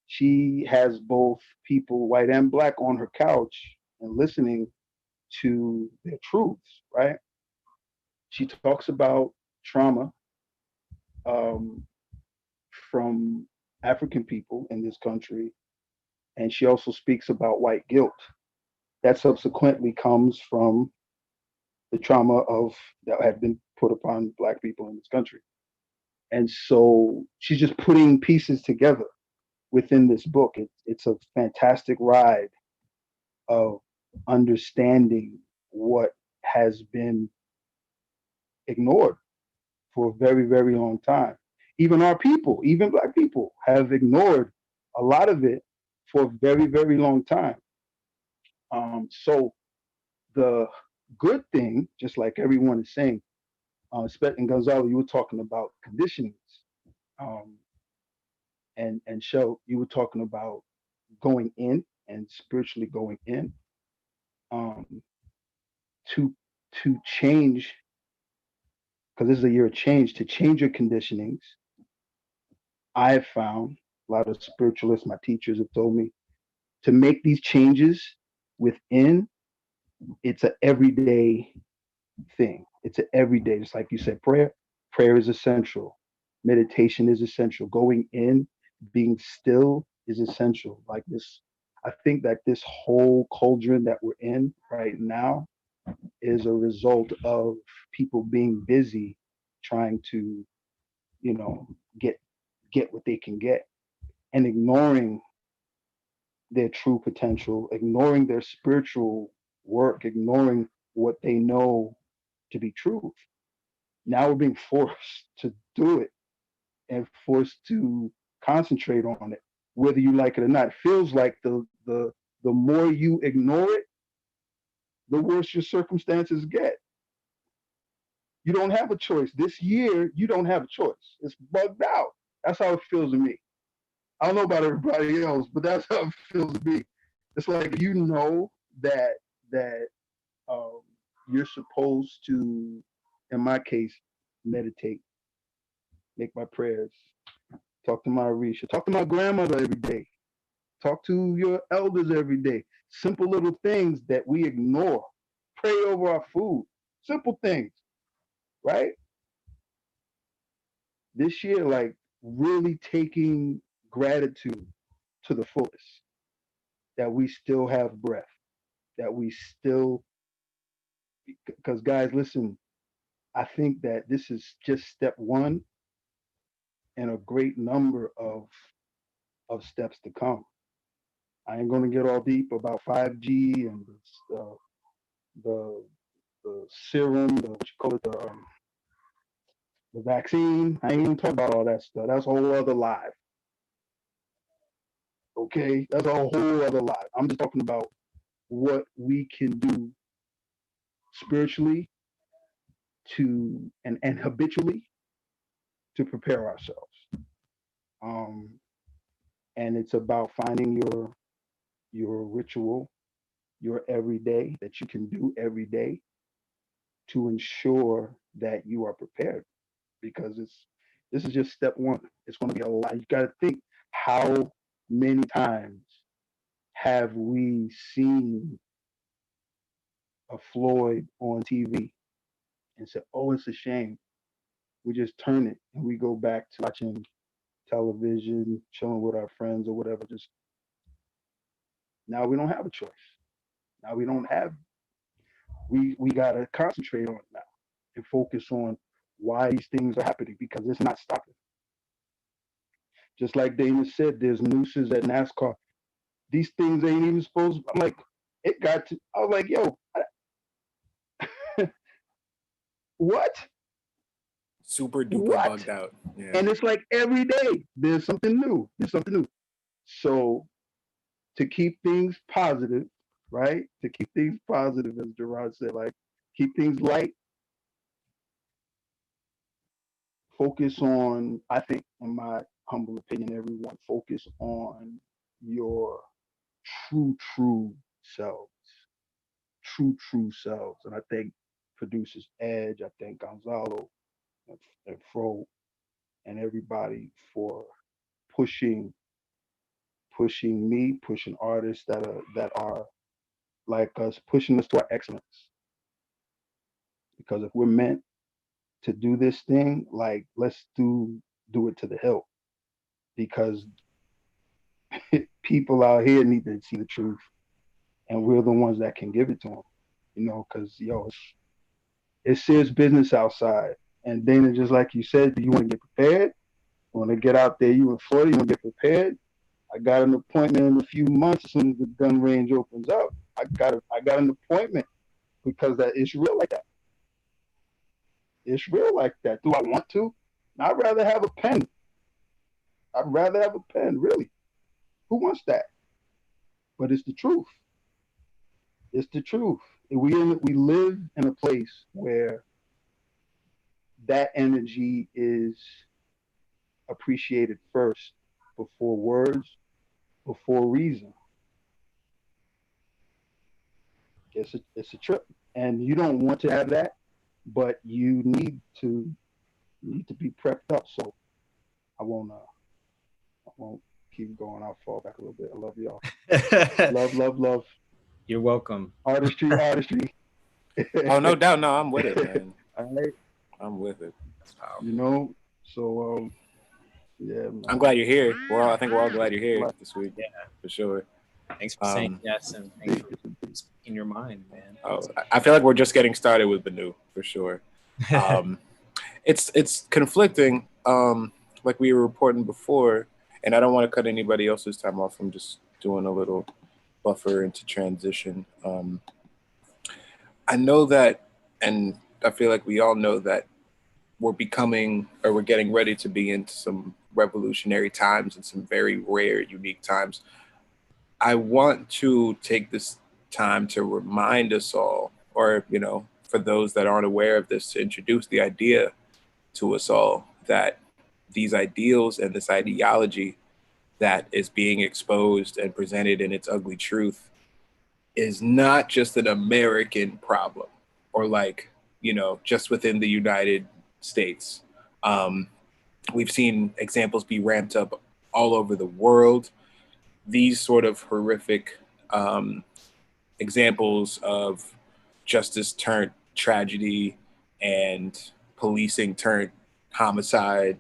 she has both people, white and black, on her couch and listening to their truths, right? She talks about trauma um, from African people in this country, and she also speaks about white guilt that subsequently comes from the trauma of that had been put upon black people in this country. And so she's just putting pieces together within this book. It's a fantastic ride of understanding what has been ignored for a very, very long time. Even our people, even black people, have ignored a lot of it for a very, very long time. So the good thing, just like everyone is saying, and Gonzalo, you were talking about conditionings, um, and Show, you were talking about going in and spiritually going in um, to change, because this is a year of change, to change your conditionings. I have found a lot of spiritualists, my teachers have told me to make these changes within. It's an everyday thing. It's an everyday, just like you said, prayer is essential. Meditation is essential. Going in, being still is essential. Like this, I think that this whole cauldron that we're in right now is a result of people being busy trying to, you know, get what they can get and ignoring their true potential, ignoring their spiritual work, ignoring what they know to be truth. Now we're being forced to do it and forced to concentrate on it, whether you like it or not. It feels like the more you ignore it, the worse your circumstances get. You don't have a choice. This year, you don't have a choice. It's bugged out. That's how it feels to me. I don't know about everybody else, but that's how it feels to me. It's like you know that um, you're supposed to, in my case, meditate, make my prayers, talk to my Arisha, talk to my grandmother every day, talk to your elders every day. Simple little things that we ignore. Pray over our food. Simple things, right? This year, like really taking gratitude to the fullest that we still have breath, that we still, because guys, listen, I think that this is just step one in a great number of steps to come. I ain't gonna get all deep about 5G and the the serum, what you call it, the vaccine. I ain't even talking about all that stuff. That's a whole other live. Okay, that's a whole other live. I'm just talking about what we can do spiritually and habitually to prepare ourselves. Um, and it's about finding your ritual, your everyday that you can do every day to ensure that you are prepared because this is just step one. It's going to be a lot. You got to think how many times have we seen a Floyd on TV and said, "Oh, it's a shame." We just turn it and we go back to watching television, chilling with our friends or whatever. Just now we don't have a choice. Now we don't have. We gotta concentrate on it now and focus on why these things are happening because it's not stopping. Just like Dana said, there's nooses at NASCAR. These things ain't even supposed. I'm like, it got to. I was like, yo, what? Super duper What? bugged out. Yeah. And it's like every day there's something new. There's something new. So to keep things positive, right? To keep things positive, as Jerrod said, like keep things light. Focus on, I think, in my humble opinion, everyone focus on your true selves. true selves. And I thank producers Edge, I thank Gonzalo and Fro and everybody for pushing me, pushing artists that are like us, pushing us to our excellence. Because if we're meant to do this thing, like let's do it to the hilt. Because people out here need to see the truth, and we're the ones that can give it to them. You know, because it's serious business outside. And Dana, just like you said, do you want to get prepared? You want to get out there? You in Florida? You want to get prepared? I got an appointment in a few months. As soon as the gun range opens up, I got an appointment because that it's real like that. It's real like that. Do I want to? I'd rather have a pen. I'd rather have a pen, really. Who wants that? But it's the truth. It's the truth. We live in a place where that energy is appreciated first, before words, before reason. It's a trip, and you don't want to have that, but you need to be prepped up. So I won't keep going. I'll fall back a little bit. I love y'all. love. You're welcome. Artistry. Oh, no doubt. No, I'm with it, man. All right. I'm with it. You know, so yeah. Man. I'm glad you're here. I think we're all glad you're here this week. Yeah, for sure. Thanks for saying yes, and thanks for speaking your mind, man. Oh, I feel like we're just getting started with Benu, for sure. It's conflicting, like we were reporting before, and I don't want to cut anybody else's time off. I'm just doing a little buffer into transition. I know that, and I feel like we all know that we're getting ready to be into some revolutionary times and some very rare, unique times. I want to take this time to remind us all, or, for those that aren't aware of this, to introduce the idea to us all that these ideals and this ideology that is being exposed and presented in its ugly truth is not just an American problem, or just within the United States. We've seen examples be ramped up all over the world. These sort of horrific examples of justice turned tragedy and policing turned homicide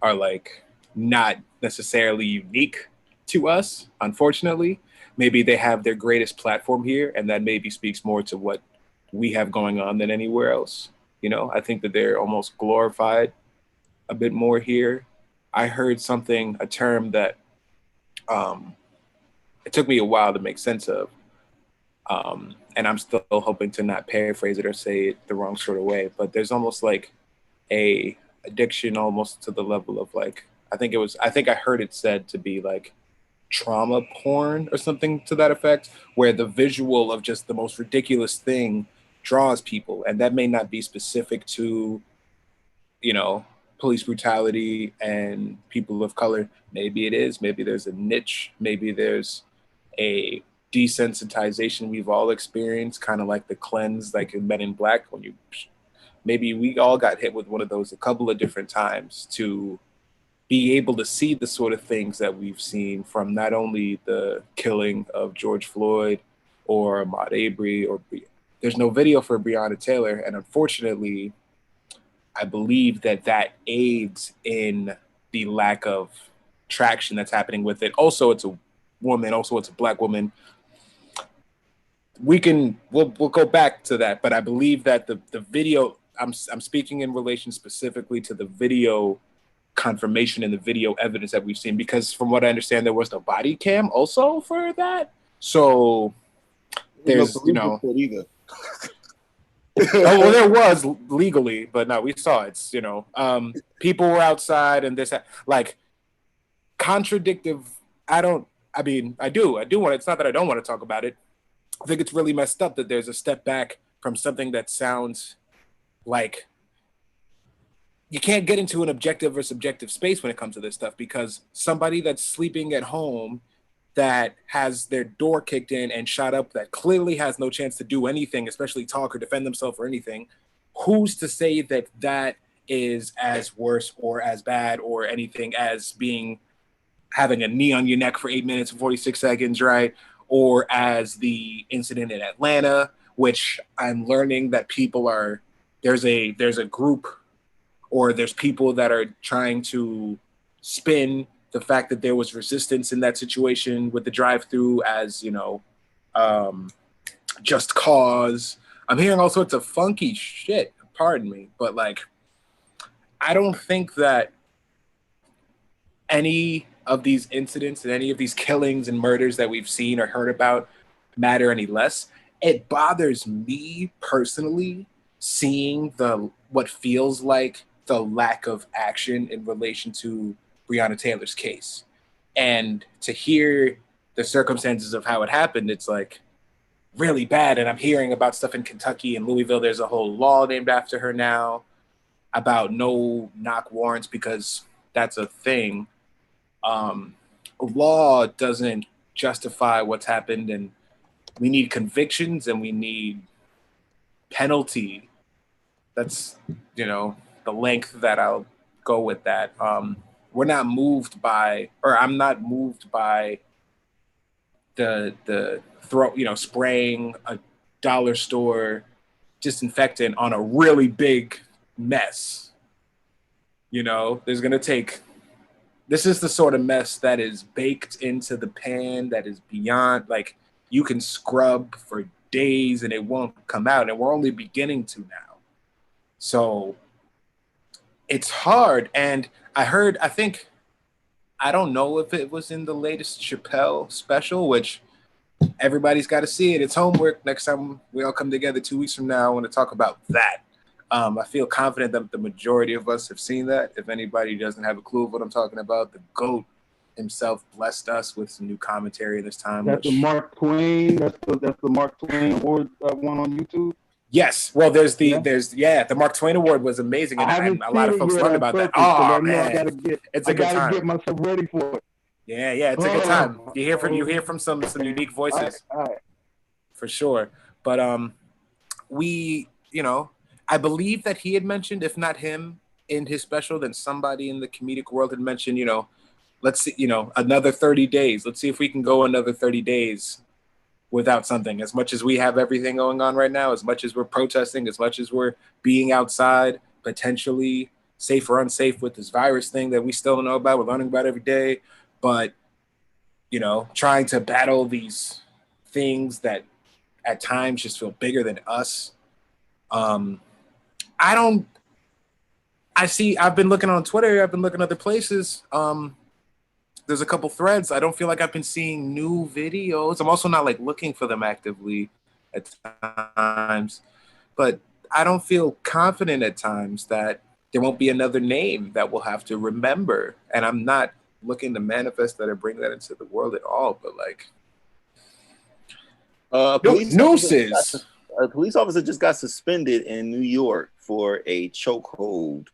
are not necessarily unique to us, unfortunately. Maybe they have their greatest platform here, and that maybe speaks more to what we have going on than anywhere else. I think that they're almost glorified a bit more here. I heard a term that it took me a while to make sense of. And I'm still hoping to not paraphrase it or say it the wrong sort of way, but there's almost like a addiction almost to the level of I think I heard it said to be trauma porn or something to that effect, where the visual of just the most ridiculous thing draws people. And that may not be specific to, police brutality and people of color. Maybe it is. Maybe there's a niche. Maybe there's a desensitization we've all experienced, kind of like the cleanse, like in Men in Black, maybe we all got hit with one of those a couple of different times to be able to see the sort of things that we've seen, from not only the killing of George Floyd or Ahmaud Arbery, there's no video for Breonna Taylor. And unfortunately, I believe that aids in the lack of traction that's happening with it. Also, it's a woman. Also, it's a Black woman. We'll go back to that, but I believe that the video, I'm speaking in relation specifically to the video confirmation and the video evidence that we've seen, because from what I understand, there was no body cam also for that. So there's, either. Oh, well, there was legally, but no, we saw it. People were outside and this, contradictive. I do want. It's not that I don't want to talk about it. I think it's really messed up that there's a step back from something that sounds like you can't get into an objective or subjective space when it comes to this stuff, because somebody that's sleeping at home that has their door kicked in and shot up, that clearly has no chance to do anything, especially talk or defend themselves or anything, who's to say that that is as worse or as bad or anything as having a knee on your neck for 8 minutes and 46 seconds, right? Or as the incident in Atlanta, which I'm learning that there's a group, or there's people that are trying to spin the fact that there was resistance in that situation with the drive-through as, just cause. I'm hearing all sorts of funky shit, pardon me, but like, I don't think that any of these incidents and any of these killings and murders that we've seen or heard about matter any less. It bothers me personally seeing what feels like the lack of action in relation to Breonna Taylor's case. And to hear the circumstances of how it happened, it's like really bad. And I'm hearing about stuff in Kentucky and Louisville. There's a whole law named after her now about no knock warrants, because that's a thing. Law doesn't justify what's happened, and we need convictions and we need penalty. That's, the length that I'll go with that. We're not moved by, or I'm not moved by the spraying a dollar store disinfectant on a really big mess. There's going to take, this is the sort of mess that is baked into the pan that is beyond, like, you can scrub for days and it won't come out, and we're only beginning to now. So it's hard. And I don't know if it was in the latest Chappelle special, which everybody's got to see it. It's homework. Next time we all come together 2 weeks from now, I want to talk about that. I feel confident that the majority of us have seen that. If anybody doesn't have a clue of what I'm talking about, the GOAT himself blessed us with some new commentary this time. That's the Mark Twain. That's the Mark Twain Award one on YouTube. Yes. Well, the Mark Twain Award was amazing, and a lot of folks learned about that. Oh man, it's a good time. I gotta get myself ready for it. Yeah, it's a good time. You hear from some unique voices, all right. For sure. But I believe that he had mentioned, if not him in his special, then somebody in the comedic world had mentioned, let's see, another 30 days. Let's see if we can go another 30 days without something. As much as we have everything going on right now, as much as we're protesting, as much as we're being outside, potentially safe or unsafe with this virus thing that we still don't know about, we're learning about every day, but, trying to battle these things that at times just feel bigger than us. I've been looking on Twitter, I've been looking other places. There's a couple threads. I don't feel like I've been seeing new videos. I'm also not like looking for them actively at times, but I don't feel confident at times that there won't be another name that we'll have to remember. And I'm not looking to manifest that or bring that into the world at all, but like, nooses. A police officer just got suspended in New York for a chokehold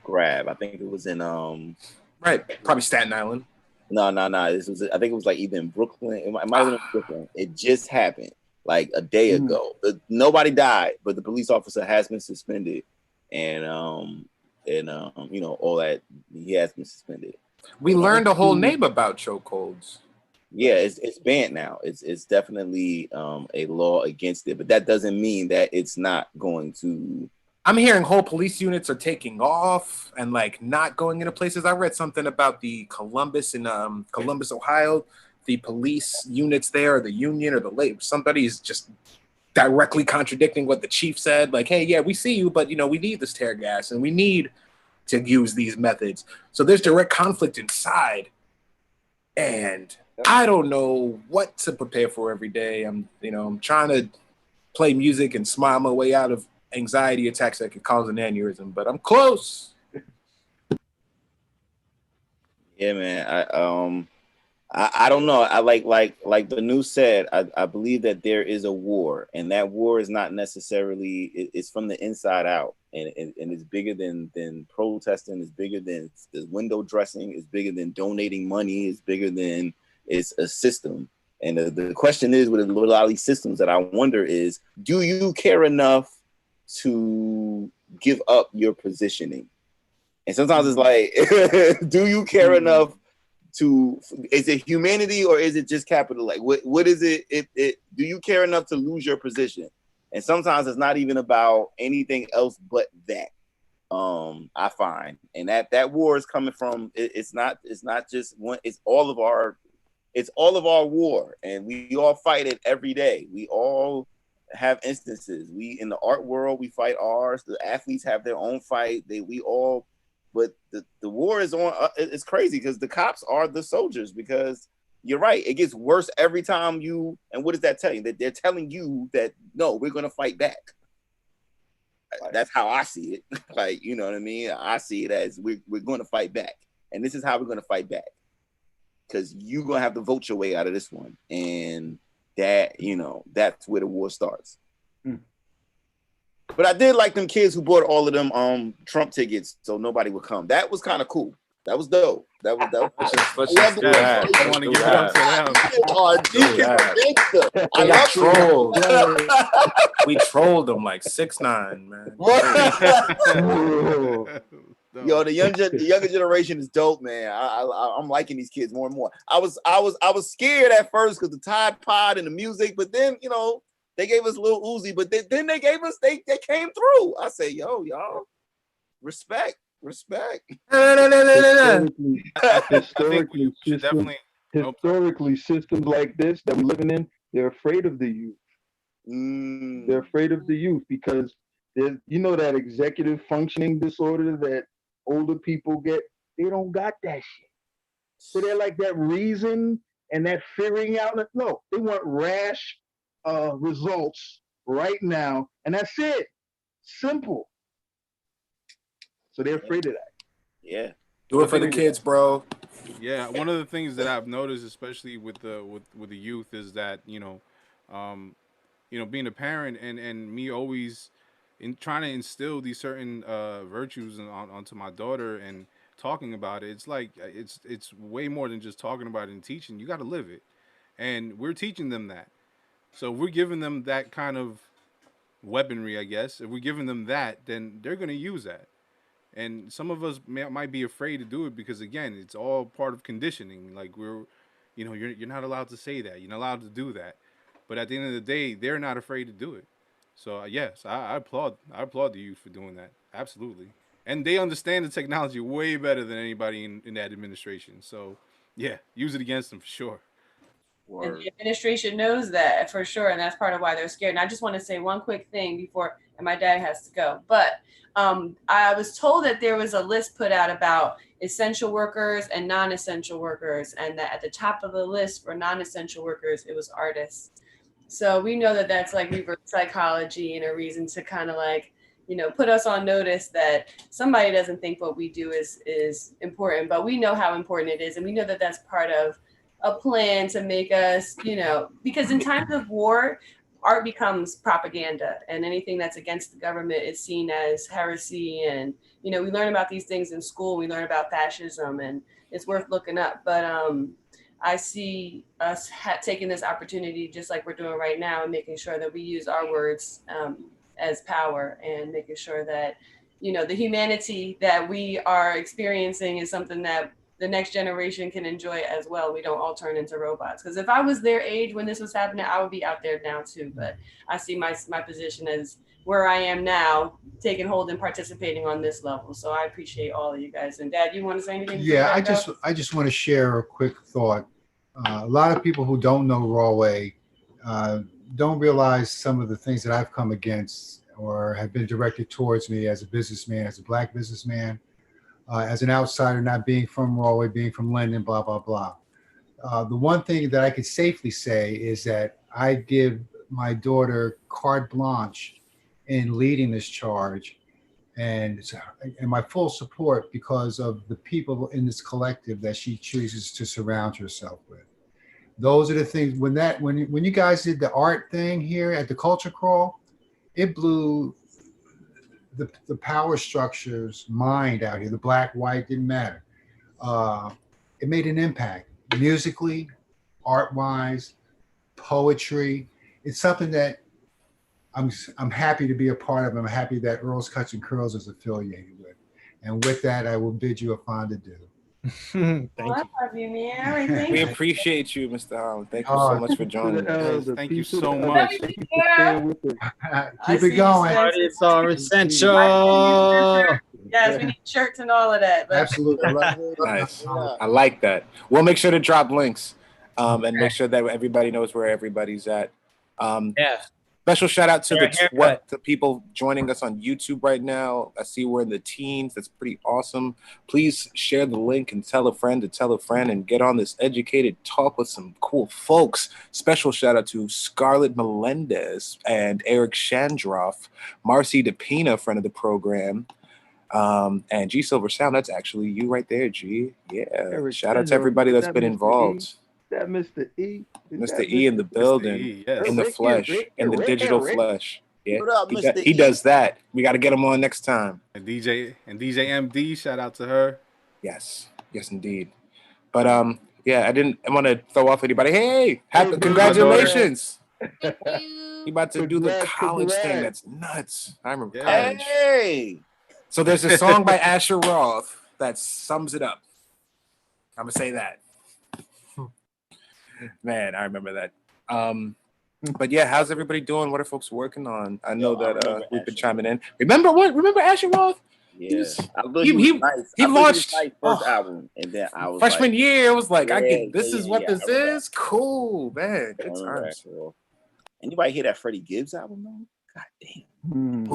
grab. I think it was in right, probably Staten Island. No. This was, I think it was like either in Brooklyn. It might have been in Brooklyn. It just happened like a day ago. Nobody died, but the police officer has been suspended, and all that, he has been suspended. We learned a whole name about chokeholds. Yeah, it's banned now. It's definitely a law against it, but that doesn't mean that it's not going to. I'm hearing whole police units are taking off and like not going into places. I read something about the Columbus Ohio, the police units there, or the union or the labor. Somebody's just directly contradicting what the chief said. Like, hey, yeah, we see you, but we need this tear gas and we need to use these methods. So there's direct conflict inside, and I don't know what to prepare for every day. I'm trying to play music and smile my way out of anxiety attacks that could cause an aneurysm, but I'm close. Yeah, man. I don't know. I like Benu said, I believe that there is a war, and that war is not necessarily, it's from the inside out, and it's bigger than protesting, it's bigger than the window dressing, it's bigger than donating money, it's bigger than It's a system. And the question is with a lot of these systems that I wonder is, do you care enough to give up your positioning? And sometimes it's like, do you care enough to, is it humanity or is it just capital? Like, what is it? Do you care enough to lose your position? And sometimes it's not even about anything else but that. I find, and that war is coming from. It's not just one. It's all of our war, and we all fight it every day. We all have instances. We in the art world, we fight ours. The athletes have their own fight. But the war is on. It's crazy because the cops are the soldiers. Because you're right, it gets worse every time you. And what does that tell you? That they're telling you that no, we're gonna fight back. That's how I see it. Like, you know what I mean? I see it as we're going to fight back. And this is how we're going to fight back. Because you're going to have to vote your way out of this one. And that, that's where the war starts. But I did like them kids who bought all of them Trump tickets so nobody would come. That was kind of cool. That was dope. That was let's just do that. I want to give it up to them. I got trolled. We trolled them like 6ix9ine, man. Yo, the younger generation is dope, man. I'm liking these kids more and more. I was scared at first because the Tide Pod and the music, but then they gave us a little Uzi, but then they gave us they came through. I say, yo, y'all, respect. Historically, systems like this that we're living in, they're afraid of the youth. They're afraid of the youth because there's, that executive functioning disorder that older people get. They don't got that shit. So they're like that reason and that figuring out. No, they want rash results right now, and that's it. Simple. So they're afraid of that. Yeah. Do it for the kids, bro. Yeah, one of the things that I've noticed, especially with the youth, is that being a parent and me always trying to instill these certain virtues onto my daughter and talking about it. It's like it's way more than just talking about it and teaching. You got to live it, and we're teaching them that. So if we're giving them that kind of weaponry, I guess. If we're giving them that, then they're going to use that. And some of us might be afraid to do it because, again, it's all part of conditioning. Like you're not allowed to say that. You're not allowed to do that. But at the end of the day, they're not afraid to do it. So yes, I applaud the youth for doing that. Absolutely. And they understand the technology way better than anybody in that administration. So yeah, use it against them for sure. And the administration knows that for sure, and that's part of why they're scared. And I just want to say one quick thing before, and my dad has to go. But I was told that there was a list put out about essential workers and non-essential workers, and that at the top of the list for non-essential workers, it was artists. So we know that that's like reverse psychology and a reason to kind of like, put us on notice that somebody doesn't think what we do is important, but we know how important it is, and we know that that's part of a plan to make us, because in times of war, art becomes propaganda, and anything that's against the government is seen as heresy. And, we learn about these things in school. We learn about fascism, and it's worth looking up. But I see us taking this opportunity, just like we're doing right now, and making sure that we use our words as power, and making sure that, the humanity that we are experiencing is something that the next generation can enjoy as well. We don't all turn into robots. Because if I was their age when this was happening, I would be out there now too. But I see my position as where I am now, taking hold and participating on this level. So I appreciate all of you guys. And Dad, you want to say anything? Yeah, I just want to share a quick thought. A lot of people who don't know Rahway don't realize some of the things that I've come against or have been directed towards me as a businessman, as a Black businessman. As an outsider, not being from Rahway, being from London, blah, blah, blah. The one thing that I could safely say is that I give my daughter carte blanche in leading this charge and my full support because of the people in this collective that she chooses to surround herself with. Those are the things, when you guys did the art thing here at the Culture Crawl, it blew the power structure's mind out here. The black, white, didn't matter. It made an impact musically, art-wise, poetry. It's something that I'm happy to be a part of. I'm happy that Earl's Cuts and Curls is affiliated with. And with that, I will bid you a fond adieu. Thank I you. love you, Mary. Thank We you. appreciate you, Mr. Holland. Thank you so much for joining us. Thank you so much. Keep it going. Artists are essential. Yes, we need shirts and all of that. But Absolutely. Nice. I like that. We'll make sure to drop links and make sure that everybody knows where everybody's at. Yeah. Special shout out to Haircut. the people joining us on YouTube right now. I see we're in the teens. That's pretty awesome. Please share the link and tell a friend to tell a friend and get on this educated talk with some cool folks. Special shout out to Scarlett Melendez and Eric Shandroff, Marcy DePina, friend of the program, and G Silver Sound. That's actually you right there, G. Yeah. Eric Shout out to Shandroff. everybody that's Is that been Mr. E? involved. That Mr. E. Mr. E in the building, E, yes. in the flesh, in the digital flesh. Yeah, What up, Mr. he E? does that. We got to get him on next time. And DJ MD, shout out to her. Yes, indeed. But yeah, I want to throw off anybody. Hey, congratulations! You about to do the college thing? That's nuts. I remember college. Hey, So there's a song by Asher Roth that sums it up. I'm gonna say that. Man, I remember that. But yeah, how's everybody doing? What are folks working on? I know that we've been chiming in. Remember Asher Roth? Yeah, He launched his first album, and then I was freshman year. It was like, this is what this I is. Cool, man. Good times. Anybody hear that Freddie Gibbs album though? God damn.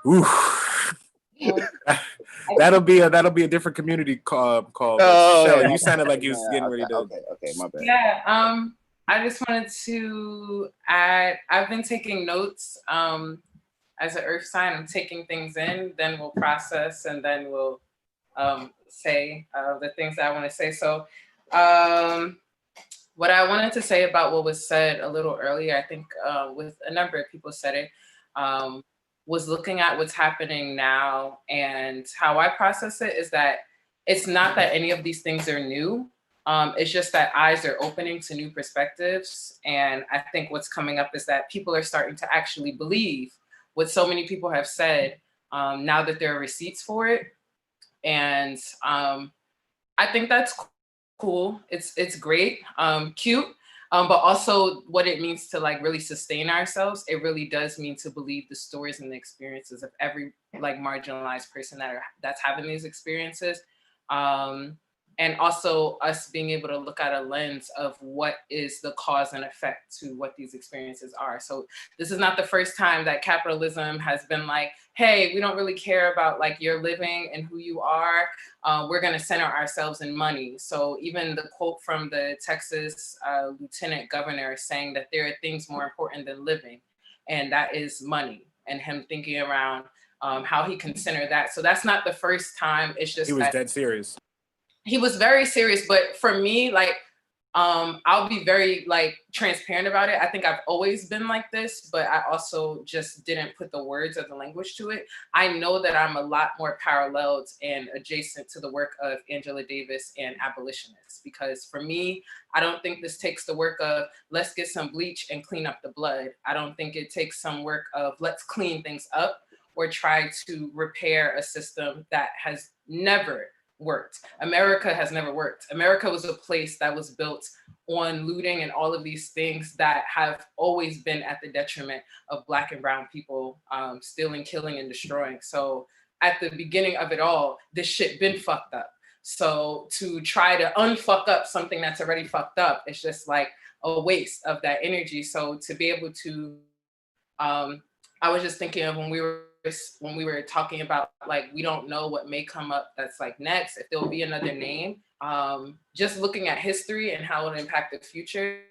Oof. That'll be a different community call. Shelley, you sounded like you was getting ready to. Okay, my bad. Yeah, I just wanted to add, I've been taking notes as an earth sign. I'm taking things in, then we'll process, and then we'll say the things that I want to say. So what I wanted to say about what was said a little earlier, I think with a number of people said it, was looking at what's happening now, and how I process it is that it's not that any of these things are new. It's just that eyes are opening to new perspectives. And I think what's coming up is that people are starting to actually believe what so many people have said now that there are receipts for it. And I think that's cool. It's great, cute. But also what it means to like really sustain ourselves. It really does mean to believe the stories and the experiences of every like marginalized person that's having these experiences. And also us being able to look at a lens of what is the cause and effect to what these experiences are. So this is not the first time that capitalism has been like, hey, we don't really care about like your living and who you are. We're gonna center ourselves in money. So even the quote from the Texas Lieutenant Governor saying that there are things more important than living, and that is money, and him thinking around how he can center that. So that's not the first time. It's just he was dead serious. He was very serious, but for me, like, I'll be very like transparent about it. I think I've always been like this, but I also just didn't put the words or the language to it. I know that I'm a lot more paralleled and adjacent to the work of Angela Davis and abolitionists, because for me, I don't think this takes the work of let's get some bleach and clean up the blood. I don't think it takes some work of let's clean things up or try to repair a system that has never worked. America has never worked. America was a place that was built on looting and all of these things that have always been at the detriment of Black and brown people, stealing, killing, and destroying. So at the beginning of it all, this shit been fucked up. So to try to unfuck up something that's already fucked up, it's just like a waste of that energy. So to be able to, I was just thinking of when we were talking about like we don't know what may come up that's like next, if there'll be another name, just looking at history and how it'll impact the future,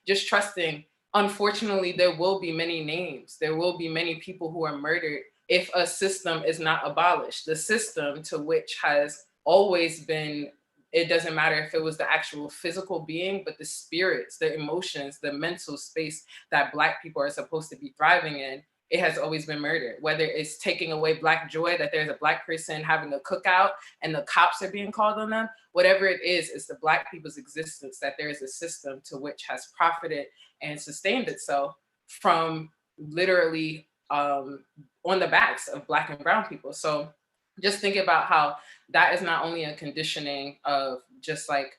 just trusting, unfortunately there will be many names, there will be many people who are murdered if a system is not abolished. The system to which has always been, it doesn't matter if it was the actual physical being, but the spirits, the emotions, the mental space that Black people are supposed to be thriving in it has always been murder. Whether it's taking away Black joy, that there's a Black person having a cookout and the cops are being called on them, whatever it is, it's the Black people's existence, that there is a system to which has profited and sustained itself from literally on the backs of Black and brown people. So just think about how that is not only a conditioning of just like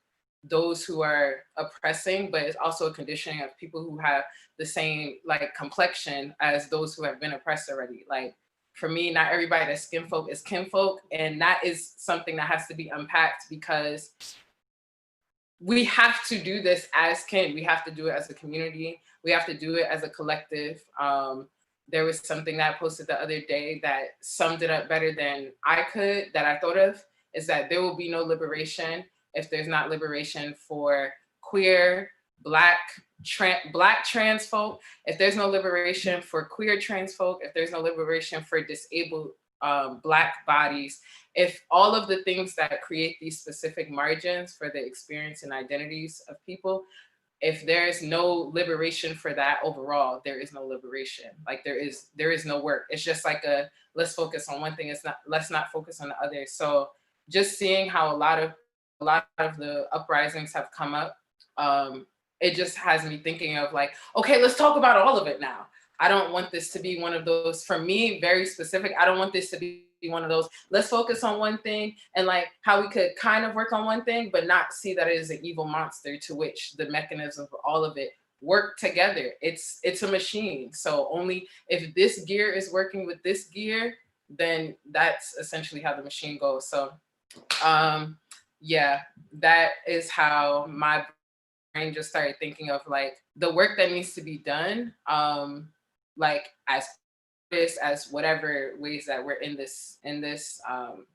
those who are oppressing, but it's also a conditioning of people who have the same like complexion as those who have been oppressed already. Like for me, not everybody that's skinfolk is kinfolk, and that is something that has to be unpacked, because we have to do this as kin. We have to do it as a community. We have to do it as a collective. There was something that I posted the other day that summed it up better than I could, that I thought of, is that there will be no liberation if there's not liberation for queer, Black trans folk, if there's no liberation for queer trans folk, if there's no liberation for disabled Black bodies, if all of the things that create these specific margins for the experience and identities of people, if there is no liberation for that overall, there is no liberation. Like there is no work. It's just like let's focus on one thing. Let's not focus on the other. So just seeing how a lot of the uprisings have come up, it just has me thinking of like, okay, let's talk about all of it now. I don't want this to be one of those, for me, very specific. I don't want this to be one of those, let's focus on one thing and like how we could kind of work on one thing, but not see that it is an evil monster to which the mechanisms of all of it work together. It's a machine. So only if this gear is working with this gear, then that's essentially how the machine goes. So yeah, that is how my brain just started thinking of like the work that needs to be done, like as whatever ways that we're in this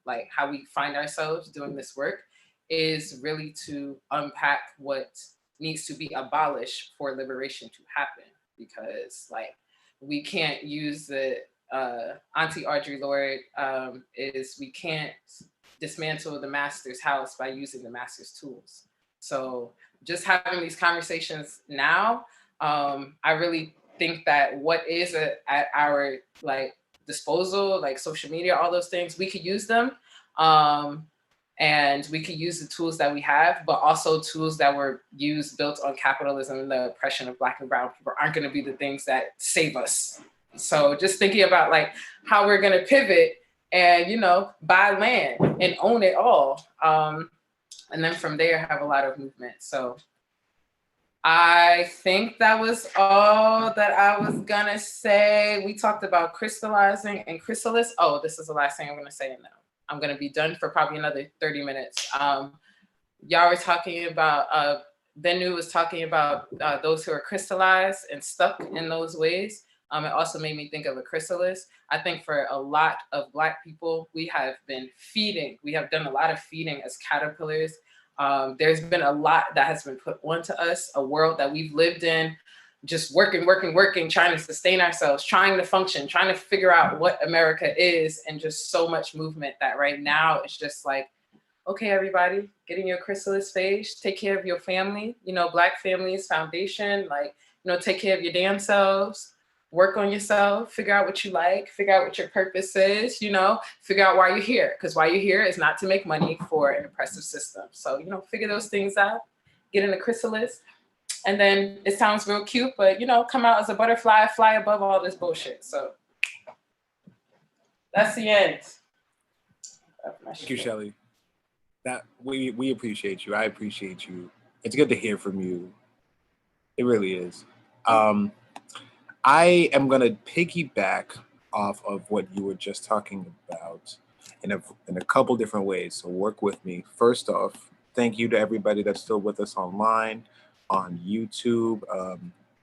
like how we find ourselves doing this work, is really to unpack what needs to be abolished for liberation to happen. Because like we can't use the Auntie Audre Lorde is we can't dismantle the master's house by using the master's tools. So just having these conversations now, I really think that what is at our like disposal, like social media, all those things, we could use them, and we could use the tools that we have, but also tools that were built on capitalism and the oppression of Black and brown people aren't going to be the things that save us. So just thinking about like how we're going to pivot and, you know, buy land and own it all, and then from there have a lot of movement. So I think that was all that I was gonna say. We talked about crystallizing and chrysalis. Oh, this is the last thing I'm gonna say, and then I'm gonna be done for probably another 30 minutes. Y'all were talking about, Benu was talking about those who are crystallized and stuck in those ways. It also made me think of a chrysalis. I think for a lot of Black people, we have been feeding. We have done a lot of feeding as caterpillars. There's been a lot that has been put onto us, a world that we've lived in, just working, trying to sustain ourselves, trying to function, trying to figure out what America is, and just so much movement that right now it's just like, okay, everybody, get in your chrysalis phase, take care of your family, you know, Black families foundation, like, you know, take care of your damn selves, work on yourself, figure out what you like, figure out what your purpose is, you know, figure out why you're here. Because why you're here is not to make money for an oppressive system. So, you know, figure those things out, get in the chrysalis. And then it sounds real cute, but, you know, come out as a butterfly, fly above all this bullshit. So that's the end. Thank you, Shelly. That we appreciate you. I appreciate you. It's good to hear from you. It really is. I am going to piggyback off of what you were just talking about in a couple different ways. So work with me. First off, thank you to everybody that's still with us online, on YouTube.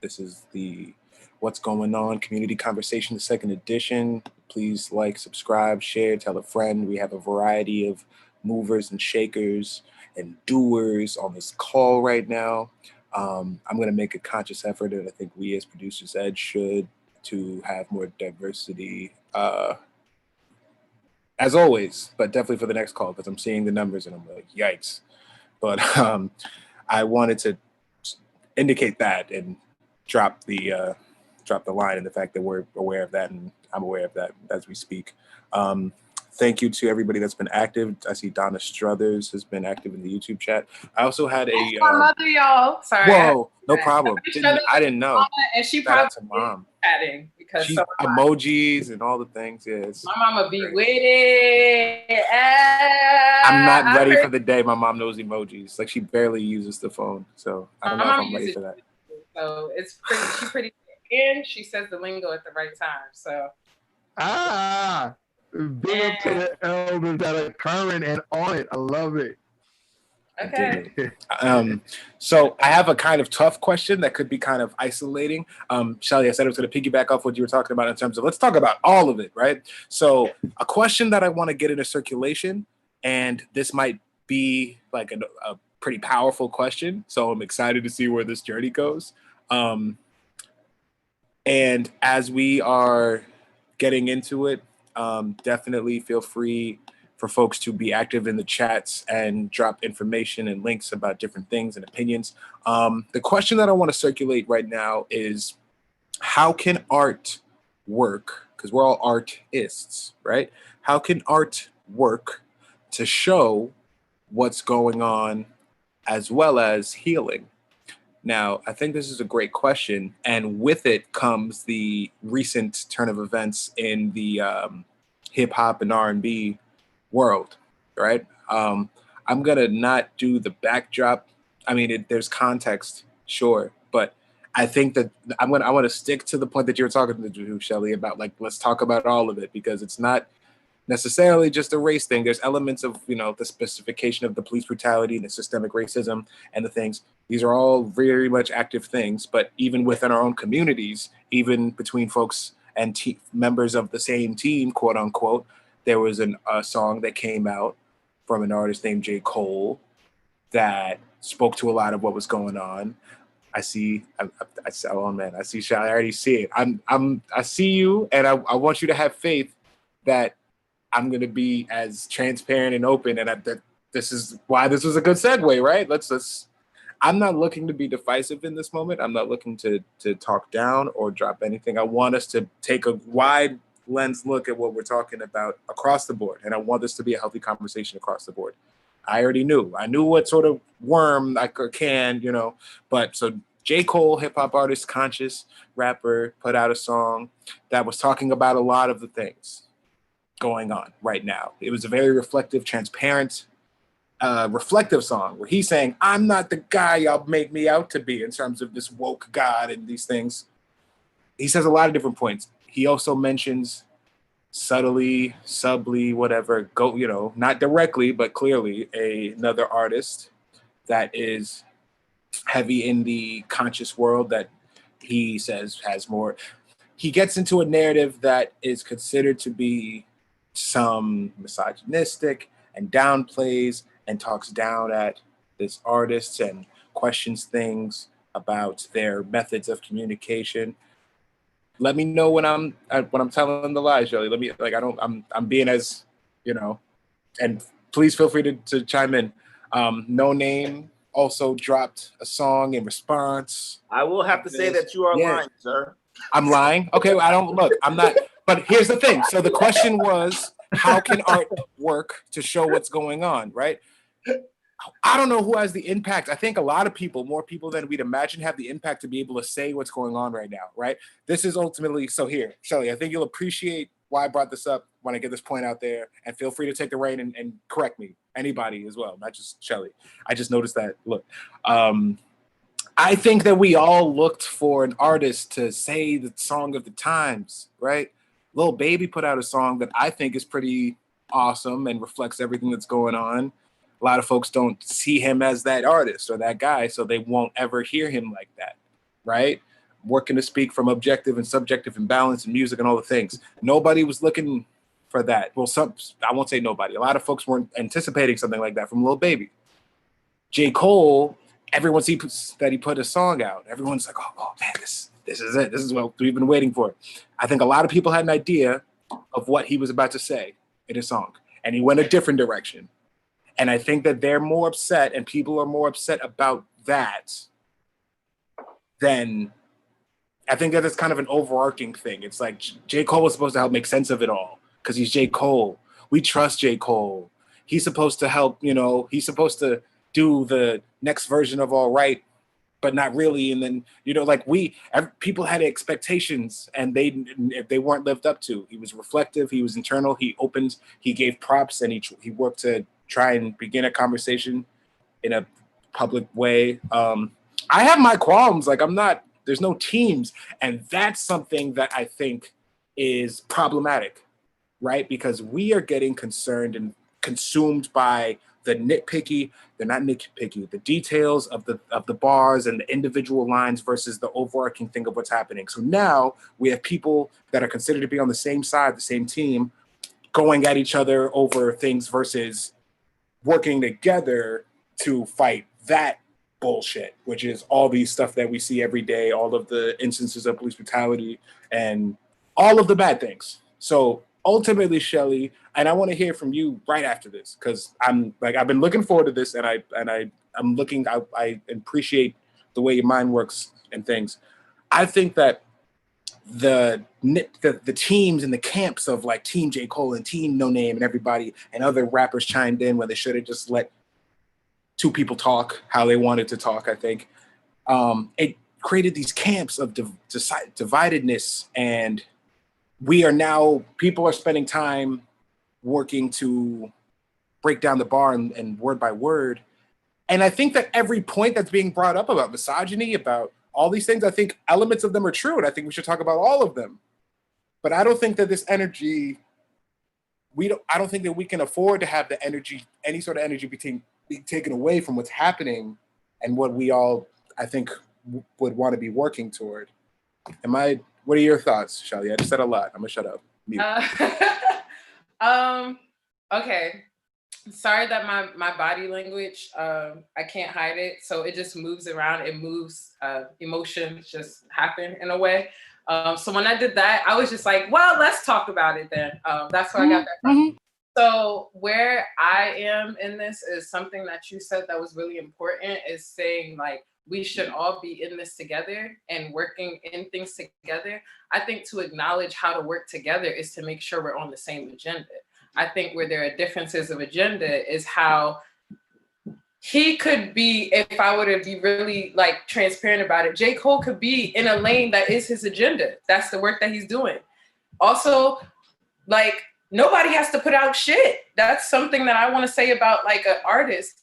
This is the What's Going On Community Conversation, the second edition. Please like, subscribe, share, tell a friend. We have a variety of movers and shakers and doers on this call right now. I'm going to make a conscious effort, and I think we as Producers Ed should, to have more diversity, as always, but definitely for the next call, because I'm seeing the numbers and I'm like, yikes. But I wanted to indicate that and drop the dropped the line, and the fact that we're aware of that, and I'm aware of that as we speak. Thank you to everybody that's been active. I see Donna Struthers has been active in the YouTube chat. I also had That's my mother, y'all. Sorry. Whoa, no problem. I didn't know. Mama, and she Shout out probably to mom. chatting because She emojis and all the things. Yes. My mama be with it. I'm not ready for the day my mom knows emojis. Like, she barely uses the phone, so I don't know if I'm ready for that. So it's pretty. She pretty, and she says the lingo at the right time. So. Big up to the elders that are current and on it. I love it. Okay. So I have a kind of tough question that could be kind of isolating. Shelly, I said I was going to piggyback off what you were talking about in terms of let's talk about all of it, right? So a question that I want to get into circulation, and this might be like a pretty powerful question. So I'm excited to see where this journey goes. And as we are getting into it, definitely feel free for folks to be active in the chats and drop information and links about different things and opinions. The question that I want to circulate right now is, how can art work? Because we're all artists, right? How can art work to show what's going on as well as healing? Now, I think this is a great question, and with it comes the recent turn of events in the hip hop and R&B world, right? I'm gonna not do the backdrop. I mean, there's context, sure, but I think that I want to stick to the point that you were talking to, Shelly, about, like, let's talk about all of it, because it's not necessarily just a race thing. There's elements of, the specification of the police brutality and the systemic racism and the things. These are all very much active things, but even within our own communities, even between folks and members of the same team, quote unquote, there was a song that came out from an artist named J. Cole that spoke to a lot of what was going on. I see, oh man, I see Shelly. I already see it. I see you, and I want you to have faith that I'm going to be as transparent and open, and that this is why this was a good segue, right? Let's. I'm not looking to be divisive in this moment. I'm not looking to talk down or drop anything. I want us to take a wide lens look at what we're talking about across the board, and I want this to be a healthy conversation across the board. I knew what sort of worm I can, but so J. Cole, hip hop artist, conscious rapper, put out a song that was talking about a lot of the things going on right now. It was a very reflective, transparent, reflective song where he's saying, I'm not the guy y'all make me out to be in terms of this woke God and these things. He says a lot of different points. He also mentions subtly, whatever, not directly, but clearly another artist that is heavy in the conscious world that he says has more. He gets into a narrative that is considered to be some misogynistic and downplays and talks down at this artist and questions things about their methods of communication. Let me know when I'm telling the lies, Joey. I'm being as, and please feel free to chime in. No Name also dropped a song in response. I will have to say that you are lying, sir. I'm lying? Okay, I'm not. But here's the thing. So the question was, how can art work to show what's going on, right? I don't know who has the impact. I think a lot of people, more people than we'd imagine, have the impact to be able to say what's going on right now, right? This is ultimately, so here, Shelly, I think you'll appreciate why I brought this up when I get this point out there, and feel free to take the reign and correct me, anybody as well, not just Shelly. I just noticed that, look. I think that we all looked for an artist to say the song of the times, right? Lil Baby put out a song that I think is pretty awesome and reflects everything that's going on. A lot of folks don't see him as that artist or that guy, so they won't ever hear him like that, right? Working to speak from objective and subjective and balance and music and all the things. Nobody was looking for that. Well, I won't say nobody. A lot of folks weren't anticipating something like that from Lil Baby. J. Cole, everyone sees that he put a song out. Everyone's like, oh man, this is it. This is what we've been waiting for. I think a lot of people had an idea of what he was about to say in his song, and he went a different direction. And I think that they're more upset, and people are more upset about that than I think that it's kind of an overarching thing. It's like J. Cole was supposed to help make sense of it all because he's J. Cole. We trust J. Cole. He's supposed to help, he's supposed to do the next version of All Right, but not really. And then, people had expectations and they weren't lived up to. He was reflective. He was internal. He opened, he gave props, and he worked to try and begin a conversation in a public way. I have my qualms. Like, there's no teams. And that's something that I think is problematic, right? Because we are getting concerned and consumed by the details of the bars and the individual lines versus the overarching thing of what's happening. So now we have people that are considered to be on the same side, the same team, going at each other over things versus working together to fight that bullshit, which is all these stuff that we see every day, all of the instances of police brutality and all of the bad things. So ultimately, Shelly, and I want to hear from you right after this, because I've been looking forward to this, and I appreciate the way your mind works and things. I think that the teams and the camps of like Team J. Cole and Team No Name and everybody and other rappers chimed in where they should have just let two people talk how they wanted to talk. I think it created these camps of dividedness, and people are spending time working to break down the bar and word by word. And I think that every point that's being brought up about misogyny, about all these things, I think elements of them are true, and I think we should talk about all of them. But I don't think that this energy, I don't think that we can afford to have the energy, any sort of energy be taken away from what's happening and what we all, I think, would want to be working toward. What are your thoughts, Shelly? I just said a lot. I'm gonna shut up. Okay. Sorry that my body language, I can't hide it. So it just moves around. It moves, emotions just happen in a way. So when I did that, I was just like, well, let's talk about it then. That's where I got that from. So where I am in this is something that you said that was really important, is saying like, we should all be in this together and working in things together. I think to acknowledge how to work together is to make sure we're on the same agenda. I think where there are differences of agenda is how he could be, if I were to be really like transparent about it, J. Cole could be in a lane that is his agenda. That's the work that he's doing. Also, like, nobody has to put out shit. That's something that I want to say about like an artist,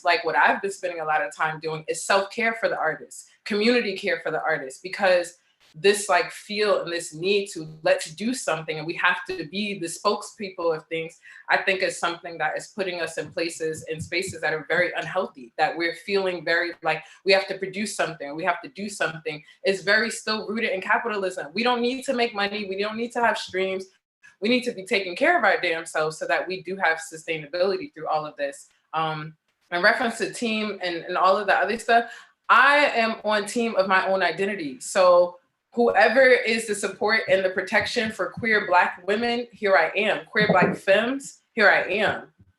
like what I've been spending a lot of time doing is self-care for the artist, community care for the artist, because this like feel and this need to let's do something and we have to be the spokespeople of things, I think is something that is putting us in places and spaces that are very unhealthy, that we're feeling very like we have to produce something, we have to do something. It's very still rooted in capitalism. We don't need to make money. We don't need to have streams. We need to be taking care of our damn selves so that we do have sustainability through all of this. In reference to team and all of the other stuff, I am on team of my own identity. So whoever is the support and the protection for queer Black women, here I am. Queer Black femmes, here I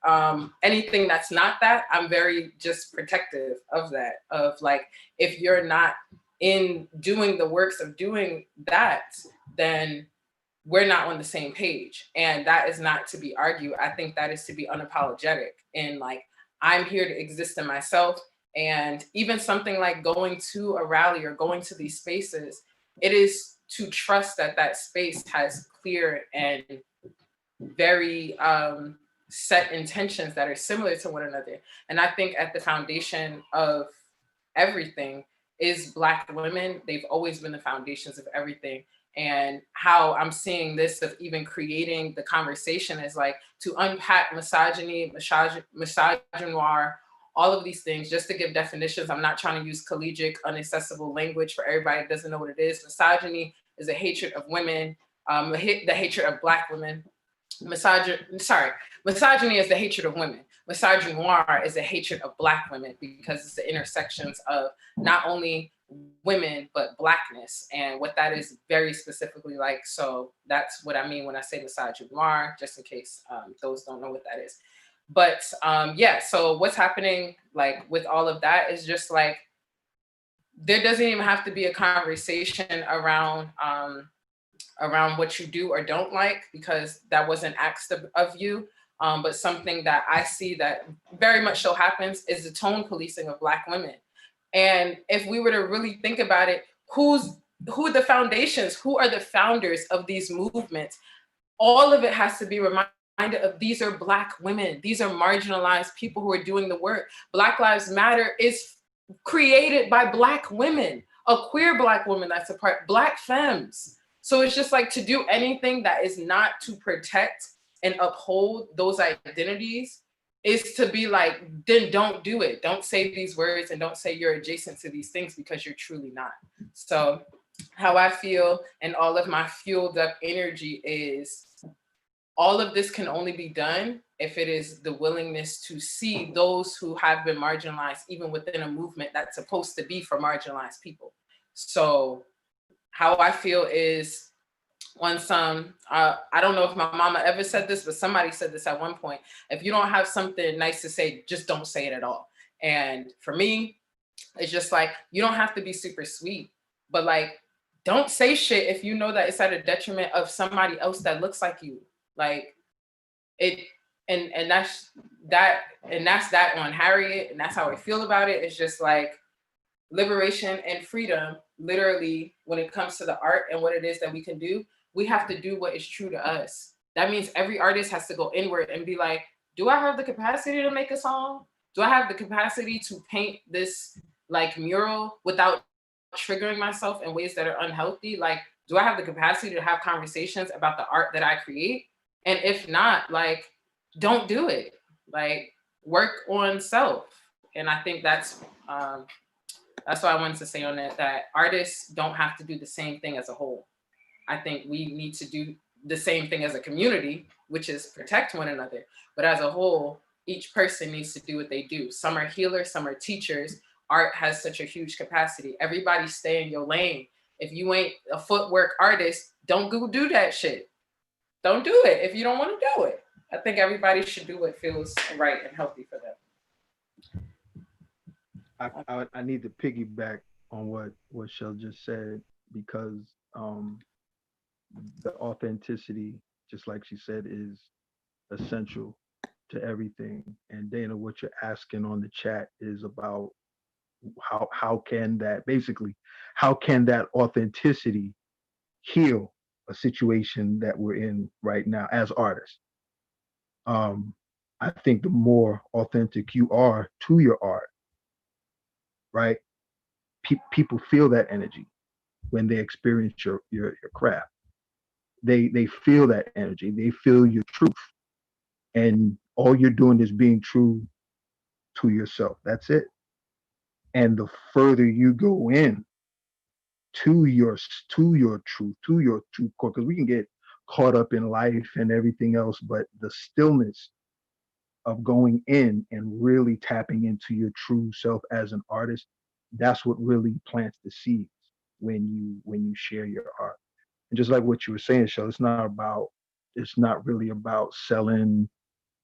am. Anything that's not that, I'm very just protective of that. Of like, if you're not in doing the works of doing that, then we're not on the same page. And that is not to be argued. I think that is to be unapologetic. And like, I'm here to exist in myself. And even something like going to a rally or going to these spaces, it is to trust that that space has clear and very set intentions that are similar to one another. And I think at the foundation of everything is Black women. They've always been the foundations of everything. And how I'm seeing this of even creating the conversation is like to unpack misogyny, misogynoir, all of these things, just to give definitions. I'm not trying to use collegiate, unaccessible language for everybody that doesn't know what it is. Misogyny is a hatred of women, the hatred of Black women. Misogyny is the hatred of women. Misogynoir is a hatred of Black women because it's the intersections of not only women, but Blackness, and what that is very specifically like. So that's what I mean when I say misogynoir, just in case those don't know what that is. But yeah, so what's happening like with all of that is just like, there doesn't even have to be a conversation around what you do or don't like, because that wasn't asked of you. But something that I see that very much so happens is the tone policing of Black women. And if we were to really think about it, who are the foundations? Who are the founders of these movements? All of it has to be reminded of, these are Black women. These are marginalized people who are doing the work. Black Lives Matter is created by Black women, a queer Black woman that's a part, Black femmes. So it's just like, to do anything that is not to protect and uphold those identities is to be like, then don't do it. Don't say these words and don't say you're adjacent to these things, because you're truly not. So how I feel and all of my fueled up energy is, all of this can only be done if it is the willingness to see those who have been marginalized, even within a movement that's supposed to be for marginalized people. So how I feel is, on some, I don't know if my mama ever said this, but somebody said this at one point: if you don't have something nice to say, just don't say it at all. And for me, it's just like, you don't have to be super sweet, but like, don't say shit if you know that it's at a detriment of somebody else that looks like you. Like it, and that's that on Harriet, and that's how I feel about it. It's just like, liberation and freedom, literally, when it comes to the art and what it is that we can do, we have to do what is true to us. That means every artist has to go inward and be like, do I have the capacity to make a song? Do I have the capacity to paint this like mural without triggering myself in ways that are unhealthy? Like, do I have the capacity to have conversations about the art that I create? And if not, like, don't do it. Like, work on self. And I think that's what I wanted to say on that artists don't have to do the same thing as a whole. I think we need to do the same thing as a community, which is protect one another. But as a whole, each person needs to do what they do. Some are healers, some are teachers. Art has such a huge capacity. Everybody stay in your lane. If you ain't a footwork artist, don't go do that shit. Don't do it if you don't want to do it. I think everybody should do what feels right and healthy for them. I need to piggyback on what Shell just said, because the authenticity, just like she said, is essential to everything. And Dana, what you're asking on the chat is about how can that authenticity heal a situation that we're in right now as artists. I think the more authentic you are to your art, right? People feel that energy when they experience your craft. They feel that energy. They feel your truth, and all you're doing is being true to yourself. That's it. And the further you go in to your truth, to your true core, because we can get caught up in life and everything else, but the stillness of going in and really tapping into your true self as an artist, that's what really plants the seeds when you share your art. And just like what you were saying, Shell, it's not really about selling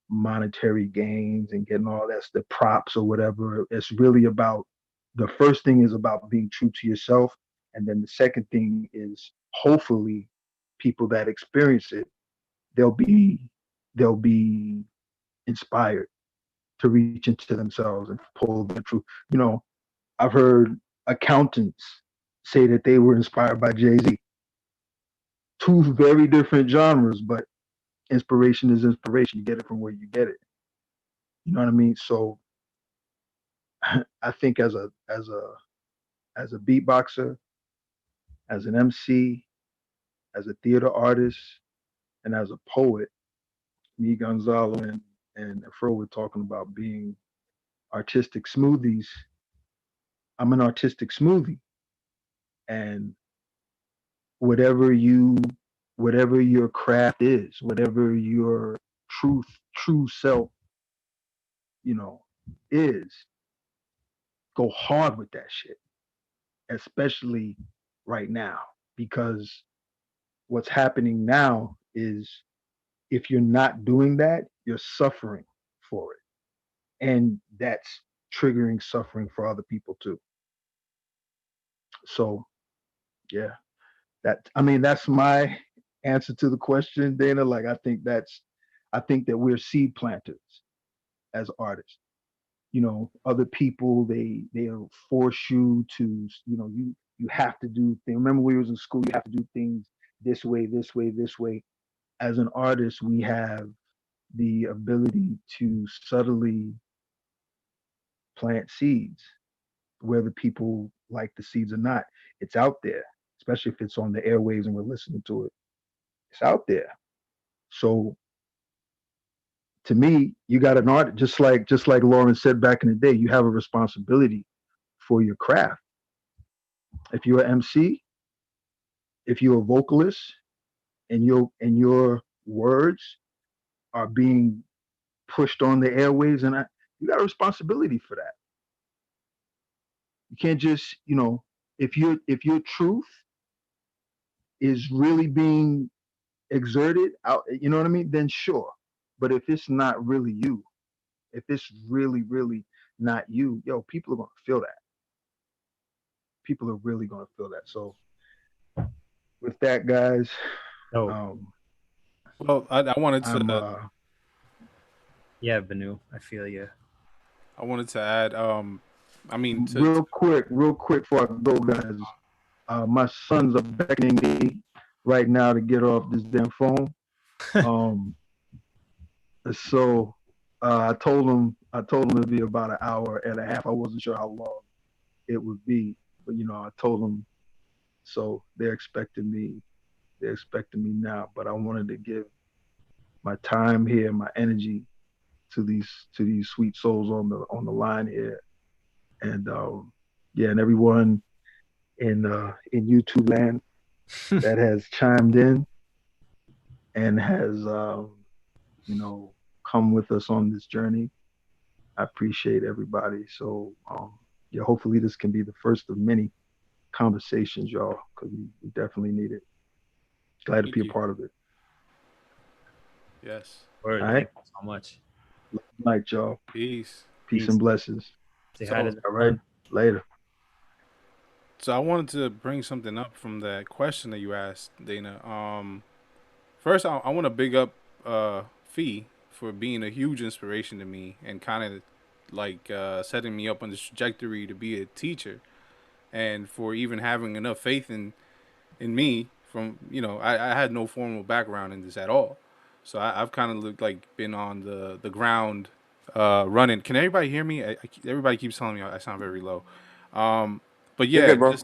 monetary gains and getting all that's the props or whatever. It's really about, the first thing is about being true to yourself. And then the second thing is, hopefully people that experience it, they'll be inspired to reach into themselves and pull the truth. You know, I've heard accountants say that they were inspired by Jay-Z. Two very different genres, but inspiration is inspiration. You get it from where you get it. You know what I mean? So I think as a beatboxer, as an MC, as a theater artist, and as a poet, me, Gonzalo, and Fro were talking about being artistic smoothies. I'm an artistic smoothie. And whatever your craft is, whatever your true self, is, go hard with that shit, especially right now, because what's happening now is, if you're not doing that, you're suffering for it. And that's triggering suffering for other people too. So yeah, that's my answer to the question, Dana. Like I think that we're seed planters as artists. Other people they'll force you to, you have to do things. Remember we was in school, you have to do things this way, this way, this way. As an artist, we have the ability to subtly plant seeds, whether people like the seeds or not. It's out there, especially if it's on the airwaves and we're listening to it. It's out there. So to me, you got an art, just like Lauren said back in the day, you have a responsibility for your craft. If you're an MC, if you're a vocalist, and your words are being pushed on the airwaves, and you got a responsibility for that. You can't just, if your truth is really being exerted out, you know what I mean? Then sure. But if it's not really you, if it's really, really not you, people are gonna feel that. People are really gonna feel that. So with that, guys, Oh, well, I wanted to. Yeah, Benu, I feel you. I wanted to add. Real quick before I go, guys. My sons are beckoning me right now to get off this damn phone. So I told them it'd be about an hour and a half. I wasn't sure how long it would be, but I told them. So they're expecting me. They're expecting me now. But I wanted to give my time here, my energy to these sweet souls on the line here, and and everyone in YouTube land that has chimed in and has come with us on this journey. I appreciate everybody. So hopefully this can be the first of many conversations, y'all, because we definitely need it. Glad to be a part of it. Yes. Word, all right. Thank you so much. Good night, y'all. Peace and blessings. Say hi to all right. Later. So I wanted to bring something up from that question that you asked, Dana. First, I want to big up Phee for being a huge inspiration to me and kind of like setting me up on this trajectory to be a teacher, and for even having enough faith in me. From I had no formal background in this at all, so I've kind of looked like been on the ground running. Can everybody hear me? Everybody keeps telling me I sound very low. But yeah, good, bro.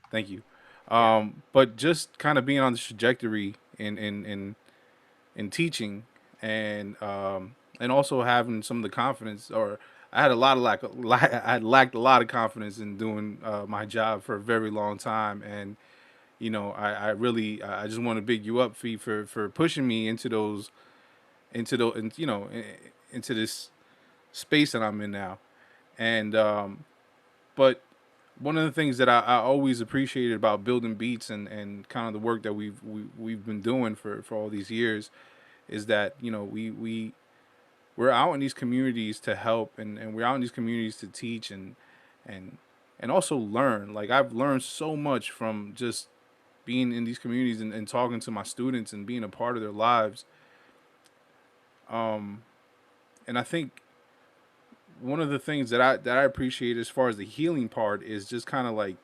Thank you. But just kind of being on this trajectory in teaching and also having some of the confidence, or I had I had lacked a lot of confidence in doing my job for a very long time, and I really I just want to big you up, Phee, for pushing me into this space that I'm in now, and but one of the things that I always appreciated about building beats and kind of the work that we've been doing for all these years is that we're out in these communities to help, and we're out in these communities to teach and also learn. Like I've learned so much from just being in these communities and talking to my students and being a part of their lives. And I think one of the things that I appreciate as far as the healing part is just kind of like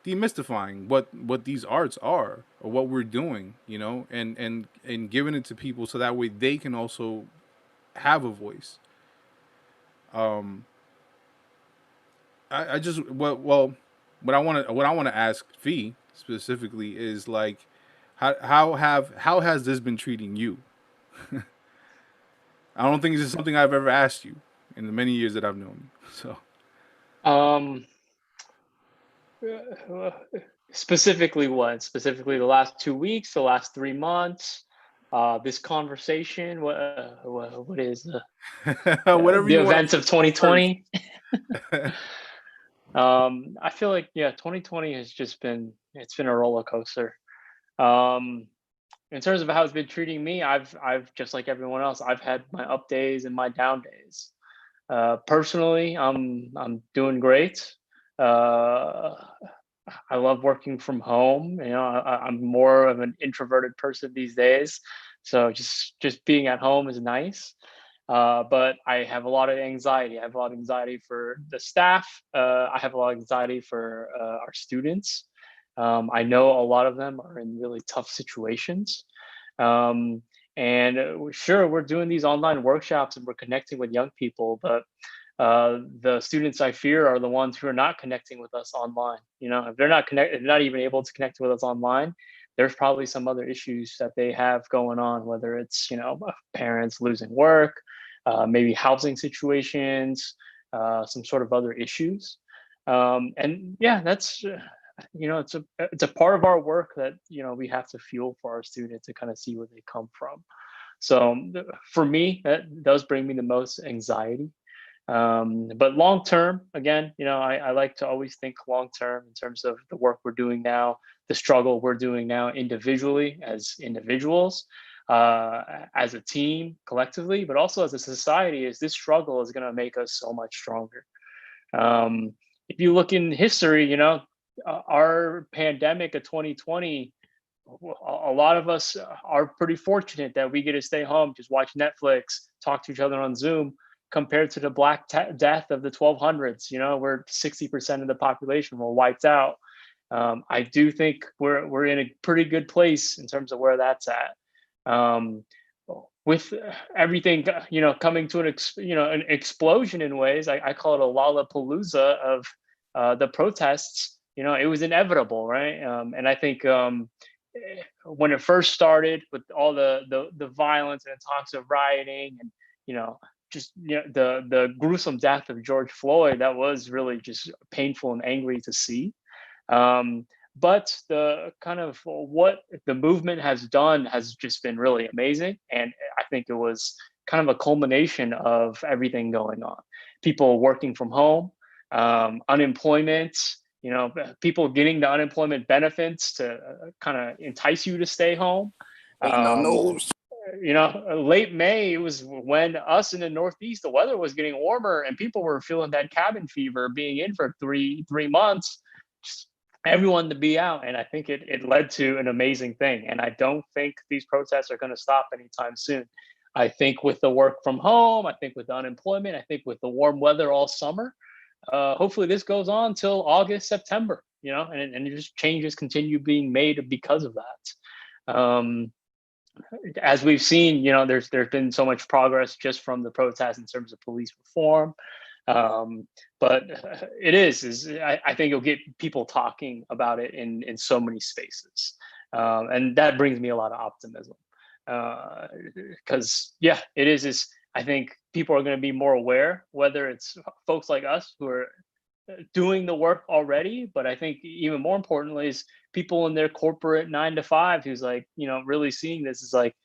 demystifying what these arts are or what we're doing, and giving it to people so that way they can also have a voice. I just what I want to ask Phee specifically is like how has this been treating you? I don't think this is something I've ever asked you in the many years that I've known you. So specifically what? Specifically the last 2 weeks, the last 3 months, this conversation, what is the whatever the events of 2020? I feel like 2020 has just been a roller coaster. In terms of how it's been treating me, I've just like everyone else, I've had my up days and my down days. Personally, I'm doing great. I love working from home. You know, I'm more of an introverted person these days, so just being at home is nice. But I have a lot of anxiety. I have a lot of anxiety for the staff. I have a lot of anxiety for our students. I know a lot of them are in really tough situations. And sure, we're doing these online workshops and we're connecting with young people, but the students I fear are the ones who are not connecting with us online. You know, if they're not if they're not even able to connect with us online, there's probably some other issues that they have going on, whether it's, you know, parents losing work, maybe housing situations, some sort of other issues. And yeah, that's, you know, it's a part of our work that, you know, we have to fuel for our students to kind of see where they come from. So for me, that does bring me the most anxiety. But long term, again, you know, I like to always think long term in terms of the work we're doing now, the struggle we're doing now individually as individuals, as a team collectively, but also as a society. Is this struggle is going to make us so much stronger. If you look in history, you know, our pandemic of 2020, a lot of us are pretty fortunate that we get to stay home, just watch Netflix, talk to each other on Zoom, compared to the Black Death of the 1200s, you know, where 60% of the population were wiped out. I do think we're in a pretty good place in terms of where that's at. With everything, you know, coming to an explosion in ways, I call it a Lollapalooza of the protests. You know, it was inevitable, right? And I think when it first started with all the violence and talks of rioting and, you know, just, you know, the gruesome death of George Floyd, that was really just painful and angry to see. But the kind of what the movement has done has just been really amazing. And I think it was kind of a culmination of everything going on. People working from home, unemployment, you know, people getting the unemployment benefits to kind of entice you to stay home. You know, late May, it was when us in the Northeast, the weather was getting warmer and people were feeling that cabin fever, being in for three months, just everyone to be out. And I think it led to an amazing thing. And I don't think these protests are going to stop anytime soon. I think with the work from home, I think with the unemployment, I think with the warm weather all summer, hopefully this goes on till August, September, you know, and just changes continue being made because of that. As we've seen, you know, there's been so much progress just from the protests in terms of police reform. But I think it'll get people talking about it in so many spaces. And that brings me a lot of optimism. Because yeah, it is I think people are going to be more aware, whether it's folks like us who are doing the work already, but I think even more importantly is people in their corporate 9-to-5 who's like, you know, really seeing this is like,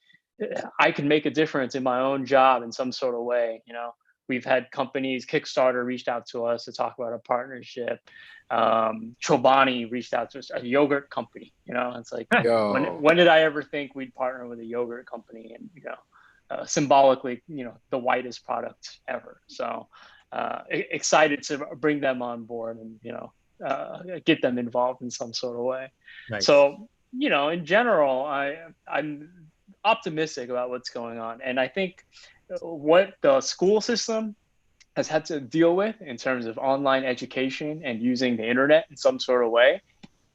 I can make a difference in my own job in some sort of way. You know, we've had companies, Kickstarter reached out to us to talk about a partnership. Chobani reached out to us, a yogurt company. You know, it's like, when did I ever think we'd partner with a yogurt company? And, you know, symbolically, you know, the whitest product ever. So excited to bring them on board and, you know, get them involved in some sort of way. Nice. So, you know, in general, I'm optimistic about what's going on. And I think what the school system has had to deal with in terms of online education and using the internet in some sort of way,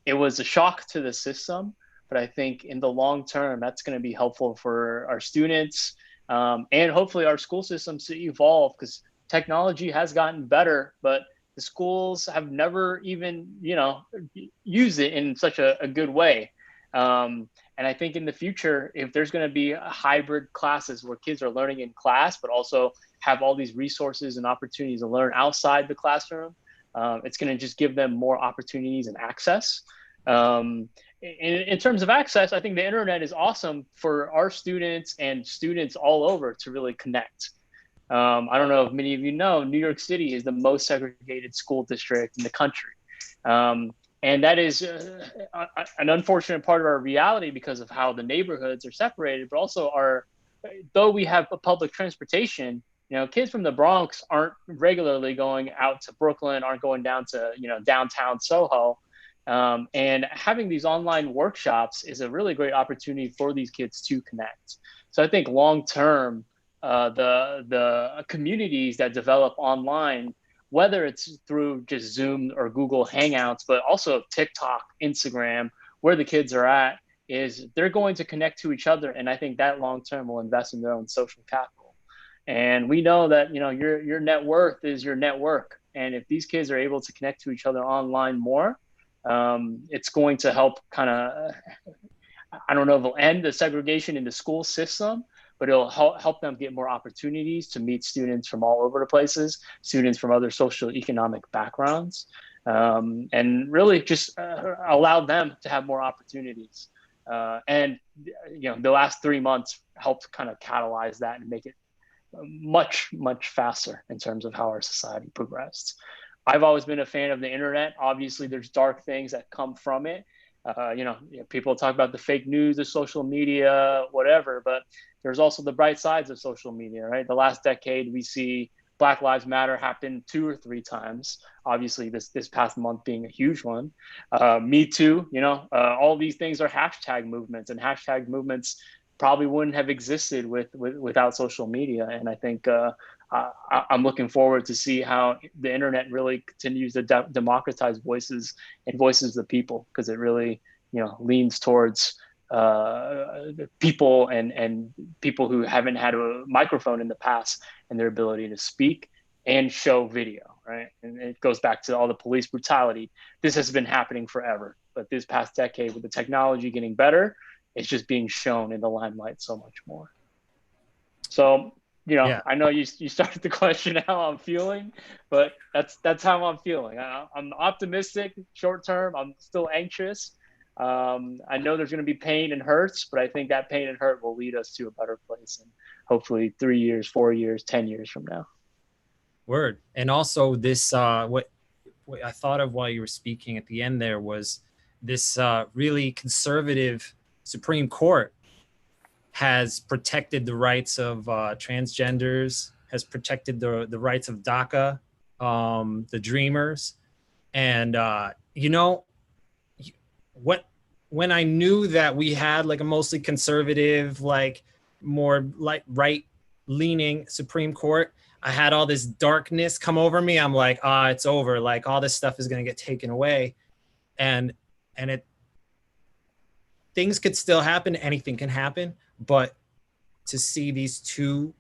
it was a shock to the system. But I think in the long term, that's going to be helpful for our students and hopefully our school systems to evolve, because technology has gotten better, but the schools have never even, you know, used it in such a good way. And I think in the future, if there's going to be hybrid classes where kids are learning in class, but also have all these resources and opportunities to learn outside the classroom, it's going to just give them more opportunities and access. In terms of access, I think the internet is awesome for our students and students all over to really connect. I don't know if many of you know, New York City is the most segregated school district in the country. And that is an unfortunate part of our reality because of how the neighborhoods are separated, but also though we have public transportation, you know, kids from the Bronx aren't regularly going out to Brooklyn, aren't going down to, you know, downtown Soho. And having these online workshops is a really great opportunity for these kids to connect. So I think long term, the communities that develop online, whether it's through just Zoom or Google Hangouts, but also TikTok, Instagram, where the kids are at, is they're going to connect to each other. And I think that long term will invest in their own social capital. And we know that, you know, your net worth is your network. And if these kids are able to connect to each other online more, it's going to help kind of, I don't know if it'll end the segregation in the school system, but it'll help them get more opportunities to meet students from all over the places, students from other social economic backgrounds, and really just allow them to have more opportunities. And you know, the last 3 months helped kind of catalyze that and make it much, much faster in terms of how our society progressed. I've always been a fan of the internet. Obviously, there's dark things that come from it. You know, people talk about the fake news, the social media, whatever, but there's also the bright sides of social media, right? The last decade, we see Black Lives Matter happen 2 or 3 times. Obviously, this past month being a huge one. Me Too, you know, all these things are hashtag movements, and hashtag movements probably wouldn't have existed without social media. And I think I'm looking forward to see how the internet really continues to democratize voices and voices of the people, because it really, you know, leans towards people and people who haven't had a microphone in the past, and their ability to speak and show video, right? And it goes back to all the police brutality. This has been happening forever, but this past decade, with the technology getting better, it's just being shown in the limelight so much more. So, you know, yeah. I know you started the question how I'm feeling, but that's how I'm feeling. I'm optimistic short term. I'm still anxious. I know there's going to be pain and hurts, but I think that pain and hurt will lead us to a better place, and hopefully 3 years, 4 years, 10 years from now. Word. And also this, what I thought of while you were speaking at the end there was this really conservative Supreme Court has protected the rights of transgenders, has protected the rights of DACA, the Dreamers. And, you know, when I knew that we had like a mostly conservative, like more like right-leaning Supreme Court, I had all this darkness come over me. I'm like, it's over. Like all this stuff is going to get taken away. And things could still happen. Anything can happen. But to see these 2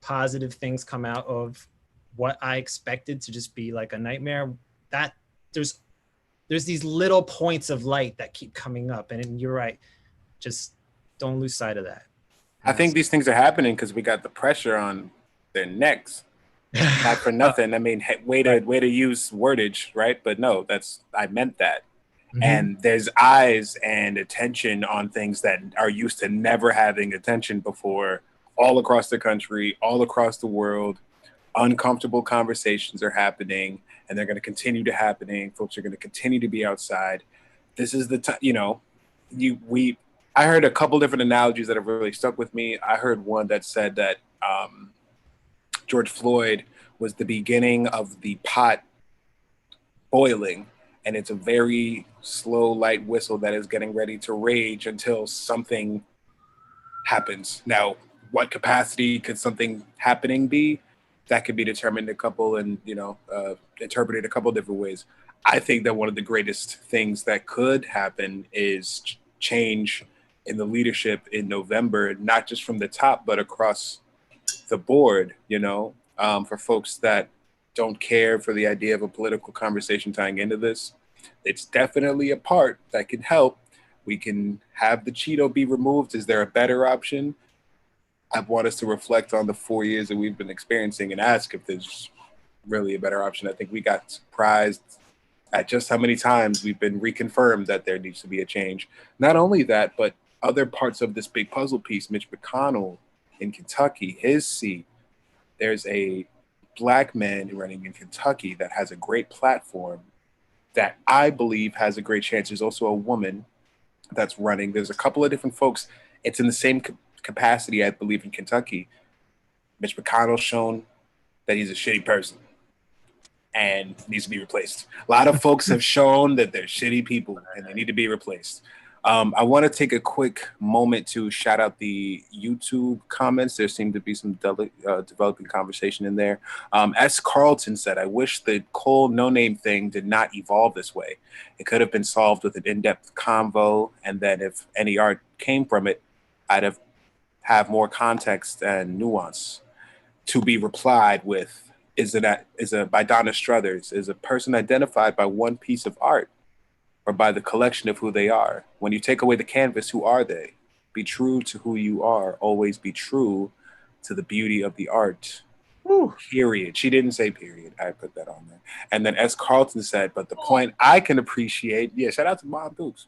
positive things come out of what I expected to just be like a nightmare, that there's these little points of light that keep coming up. And you're right. Just don't lose sight of that. I think these things are happening because we got the pressure on their necks. Not for nothing. I mean, way to use wordage, right? But no, I meant that. Mm-hmm. And there's eyes and attention on things that are used to never having attention before, all across the country, all across the world. Uncomfortable conversations are happening, and they're going to continue to happening. Folks are going to continue to be outside. This is the time, you know, I heard a couple different analogies that have really stuck with me. I heard one that said that George Floyd was the beginning of the pot boiling, and it's a very slow, light whistle that is getting ready to rage until something happens. Now, what capacity could something happening be? That could be determined interpreted a couple different ways. I think that one of the greatest things that could happen is change in the leadership in November, not just from the top, but across the board, you know, for folks that don't care for the idea of a political conversation tying into this. It's definitely a part that can help. We can have the Cheeto be removed. Is there a better option? I want us to reflect on the 4 years that we've been experiencing and ask if there's really a better option. I think we got surprised at just how many times we've been reconfirmed that there needs to be a change. Not only that, but other parts of this big puzzle piece, Mitch McConnell in Kentucky, his seat, there's a Black man running in Kentucky that has a great platform that I believe has a great chance. There's also a woman that's running. There's a couple of different folks. It's in the same capacity, I believe, in Kentucky. Mitch McConnell's shown that he's a shitty person. and needs to be replaced. A lot of folks have shown that they're shitty people and they need to be replaced. I want to take a quick moment to shout out the YouTube comments. There seemed to be some developing conversation in there. As Carlton said, I wish the Cole No Name thing did not evolve this way. It could have been solved with an in-depth convo, and then if any art came from it, I'd have more context and nuance. To be replied with, by Donna Struthers, is a person identified by one piece of art or by the collection of who they are? When you take away the canvas, who are they? Be true to who you are. Always be true to the beauty of the art. Woo. Period. She didn't say period. I put that on there. And then as Carlton said, but the point I can appreciate, yeah, shout out to Mom Dukes.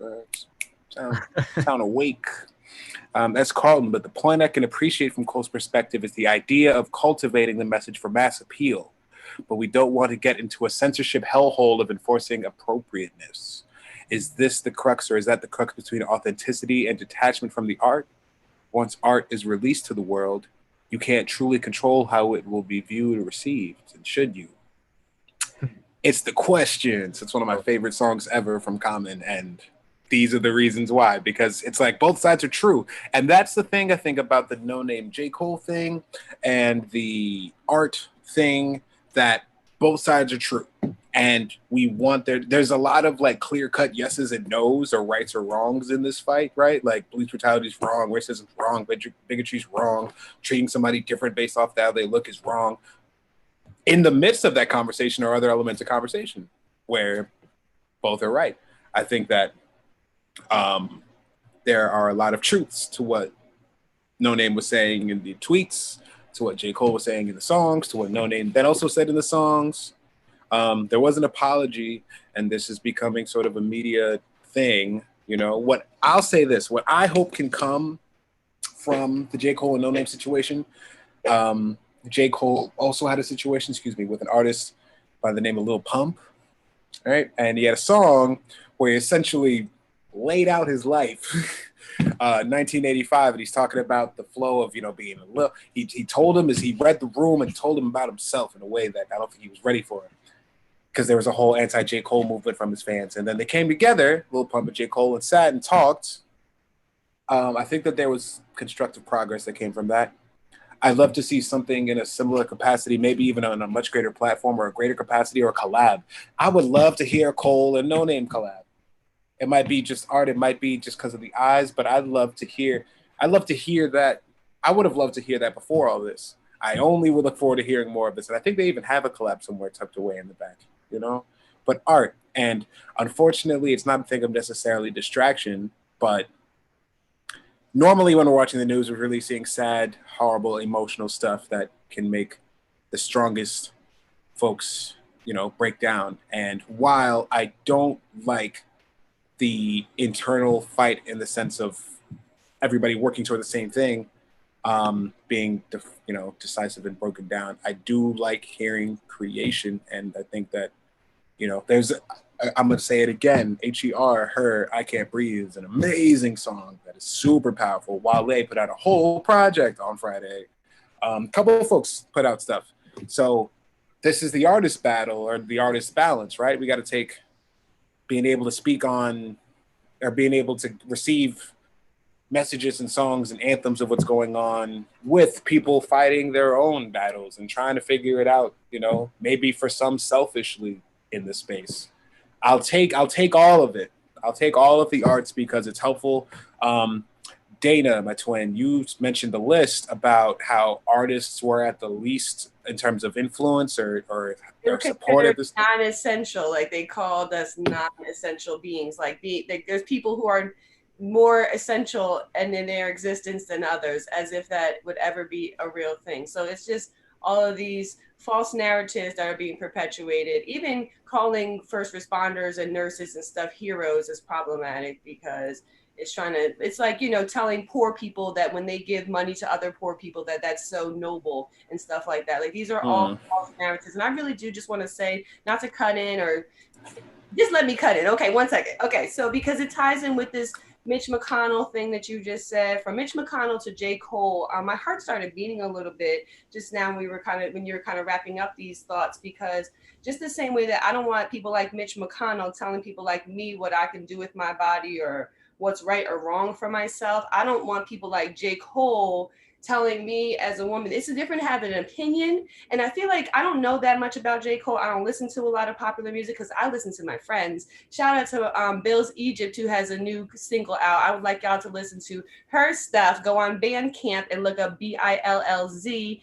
Sound awake. As Carlton, but the point I can appreciate from Cole's perspective is the idea of cultivating the message for mass appeal. But we don't want to get into a censorship hellhole of enforcing appropriateness. Is this the crux, or is that the crux between authenticity and detachment from the art? Once art is released to the world, you can't truly control how it will be viewed or received, and should you? It's the questions. It's one of my favorite songs ever from Common, and these are the reasons why, because it's like both sides are true. And that's the thing I think about the No Name J. Cole thing and the art thing, that both sides are true. And we want there's a lot of like clear-cut yeses and nos or rights or wrongs in this fight, right? Like police brutality is wrong, racism is wrong, bigotry is wrong, treating somebody different based off how they look is wrong. In the midst of that conversation are other elements of conversation where both are right. I think that there are a lot of truths to what No Name was saying in the tweets, to what J. Cole was saying in the songs, to what No Name then also said in the songs. There was an apology, and this is becoming sort of a media thing. You know, what I'll say this, what I hope can come from the J. Cole and No Name situation, J. Cole also had a situation, with an artist by the name of Lil Pump, right? And he had a song where he essentially laid out his life. 1985, and he's talking about the flow of, being a little. He told him, as he read the room and told him about himself in a way that I don't think he was ready for, because there was a whole anti-J. Cole movement from his fans. And then they came together, Lil Pump and J. Cole, and sat and talked. I think that there was constructive progress that came from that. I'd love to see something in a similar capacity, maybe even on a much greater platform or a greater capacity, or a collab. I would love to hear Cole and No Name collab. It might be just art, it might be just because of the eyes, but I'd love to hear that. I would have loved to hear that before all this. I only would look forward to hearing more of this. And I think they even have a collab somewhere tucked away in the back, But art, and unfortunately, it's not a thing of necessarily distraction, but normally when we're watching the news, we're really seeing sad, horrible, emotional stuff that can make the strongest folks, break down. And while I don't like the internal fight in the sense of everybody working toward the same thing, being decisive and broken down, I do like hearing creation. And I think that I'm gonna say it again, HER, Her I Can't Breathe is an amazing song that is super powerful. Wale put out a whole project on Friday. A couple of folks put out stuff. So this is the artist battle, or the artist balance, right? We got to take being able to speak on, or being able to receive messages and songs and anthems of what's going on, with people fighting their own battles and trying to figure it out, maybe for some selfishly in this space. I'll take all of it. I'll take all of the arts because it's helpful. Dana, my twin, you mentioned the list about how artists were at the least in terms of influence or supportive. Non-essential, like they called us non-essential beings. Like there's people who are more essential and in their existence than others, as if that would ever be a real thing. So it's just all of these false narratives that are being perpetuated. Even calling first responders and nurses and stuff heroes is problematic, because it's like, telling poor people that when they give money to other poor people that's so noble and stuff like that. Like these are all false narratives. And I really do just want to say, not to cut in or Just let me cut it. Okay, 1 second. Okay, so because it ties in with this Mitch McConnell thing that you just said, from Mitch McConnell to J. Cole, my heart started beating a little bit just now when you were kind of wrapping up these thoughts, because just the same way that I don't want people like Mitch McConnell telling people like me what I can do with my body or what's right or wrong for myself. I don't want people like J. Cole telling me as a woman. It's a different having an opinion. And I feel like I don't know that much about J. Cole. I don't listen to a lot of popular music because I listen to my friends. Shout out to Bill's Egypt, who has a new single out. I would like y'all to listen to her stuff. Go on Bandcamp and look up BILLZEGYPT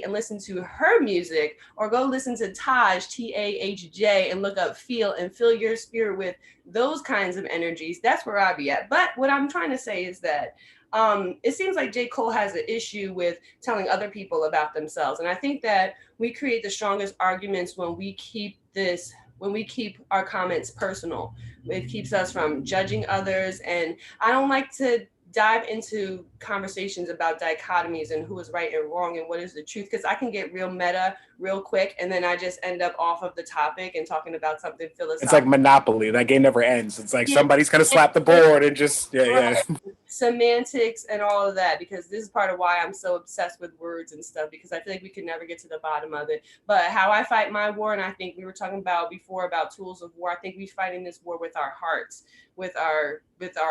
and listen to her music, or go listen to Taj, TAHJ, and look up Feel and fill your spirit with those kinds of energies. That's where I be at. But what I'm trying to say is that it seems like J. Cole has an issue with telling other people about themselves. And I think that we create the strongest arguments when we keep our comments personal. It keeps us from judging others. And I don't like to dive into conversations about dichotomies and who is right and wrong and what is the truth, because I can get real meta real quick and then I just end up off of the topic and talking about something philosophical. It's like Monopoly. That game never ends. It's like somebody's gonna slap the board and just yeah. Semantics and all of that, because this is part of why I'm so obsessed with words and stuff, because I feel like we can never get to the bottom of it. But how I fight my war, and I think we were talking about before about tools of war, I think we're fighting this war with our hearts, with our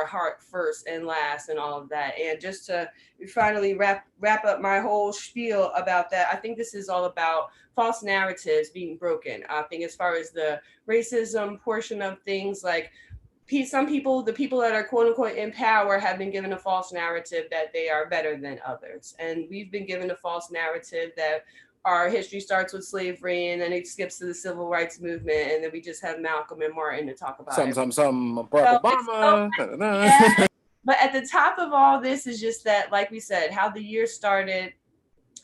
heart first and last and all of that. And just to finally wrap up my whole spiel about that, I think this is all about false narratives being broken. I think as far as the racism portion of things, like some people, the people that are quote unquote in power, have been given a false narrative that they are better than others. And we've been given a false narrative that our history starts with slavery and then it skips to the civil rights movement. And then we just have Malcolm and Martin to talk about Barack Obama. Yeah. But at the top of all this is just that, like we said, how the year started,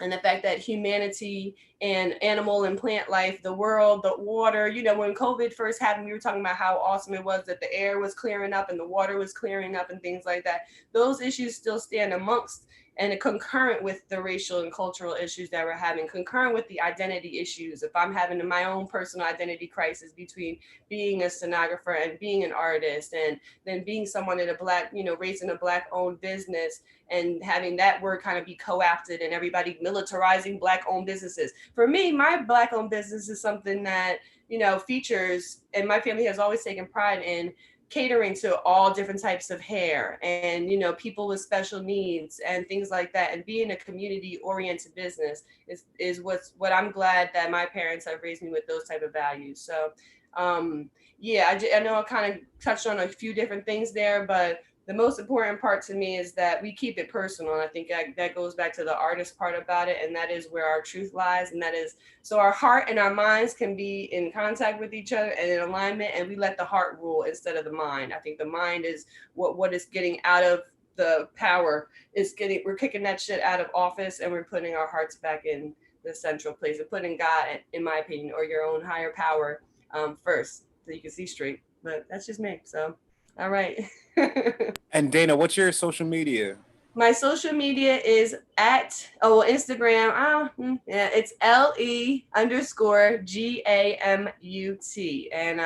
and the fact that humanity and animal and plant life, the world, the water, when COVID first happened, we were talking about how awesome it was that the air was clearing up and the water was clearing up and things like that. Those issues still stand amongst and concurrent with the racial and cultural issues that we're having, concurrent with the identity issues. If I'm having my own personal identity crisis between being a stenographer and being an artist, and then being someone in a Black, raised in a Black owned business, and having that word kind of be co-opted and everybody militarizing Black owned businesses. For me, my Black owned business is something that, features, and my family has always taken pride in, catering to all different types of hair and, people with special needs and things like that. And being a community oriented business is what I'm glad that my parents have raised me with, those type of values. So, I know I kind of touched on a few different things there, but the most important part to me is that we keep it personal. And I think that goes back to the artist part about it. And that is where our truth lies. And that is, so our heart and our minds can be in contact with each other and in alignment, and we let the heart rule instead of the mind. I think the mind is what is getting out of the power. We're kicking that shit out of office, and we're putting our hearts back in the central place and putting God, in my opinion, or your own higher power first, so you can see straight. But that's just me. So, all right. And Dana, what's your social media? My social media is at Instagram. It's LE_GAMUT, and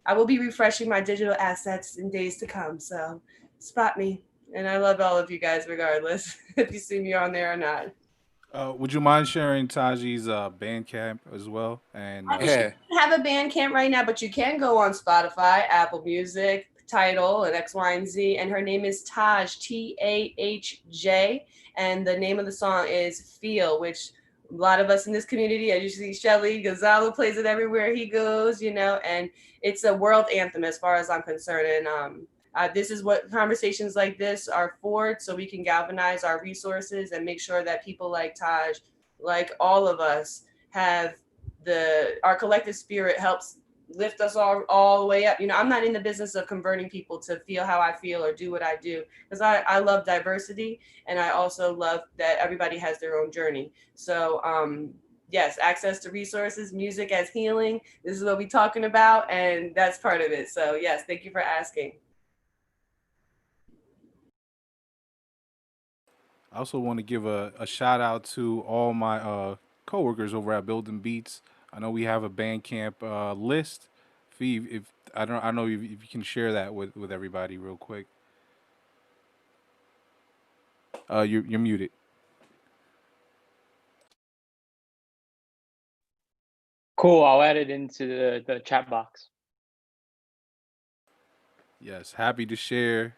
I will be refreshing my digital assets in days to come. So spot me, and I love all of you guys, regardless if you see me on there or not. Would you mind sharing Taji's Bandcamp as well? And I don't have a Bandcamp right now, but you can go on Spotify, Apple Music, Tidal, and X, Y, and Z. And her name is Taj, TAHJ. And the name of the song is Feel, which a lot of us in this community, as you see, Shelly Gonzalo plays it everywhere he goes, and it's a world anthem as far as I'm concerned. And this is what conversations like this are for, so we can galvanize our resources and make sure that people like Taj, like all of us, have our collective spirit helps lift us all the way up. I'm not in the business of converting people to feel how I feel or do what I do, because I love diversity, and I also love that everybody has their own journey. So yes, access to resources, music as healing, this is what we're talking about, and that's part of it. So yes, thank you for asking. I also want to give a shout out to all my coworkers over at Building Beats. I know we have a Bandcamp list. Fee, if I don't know if you can share that with everybody real quick. You're muted. Cool. I'll add it into the chat box. Yes, happy to share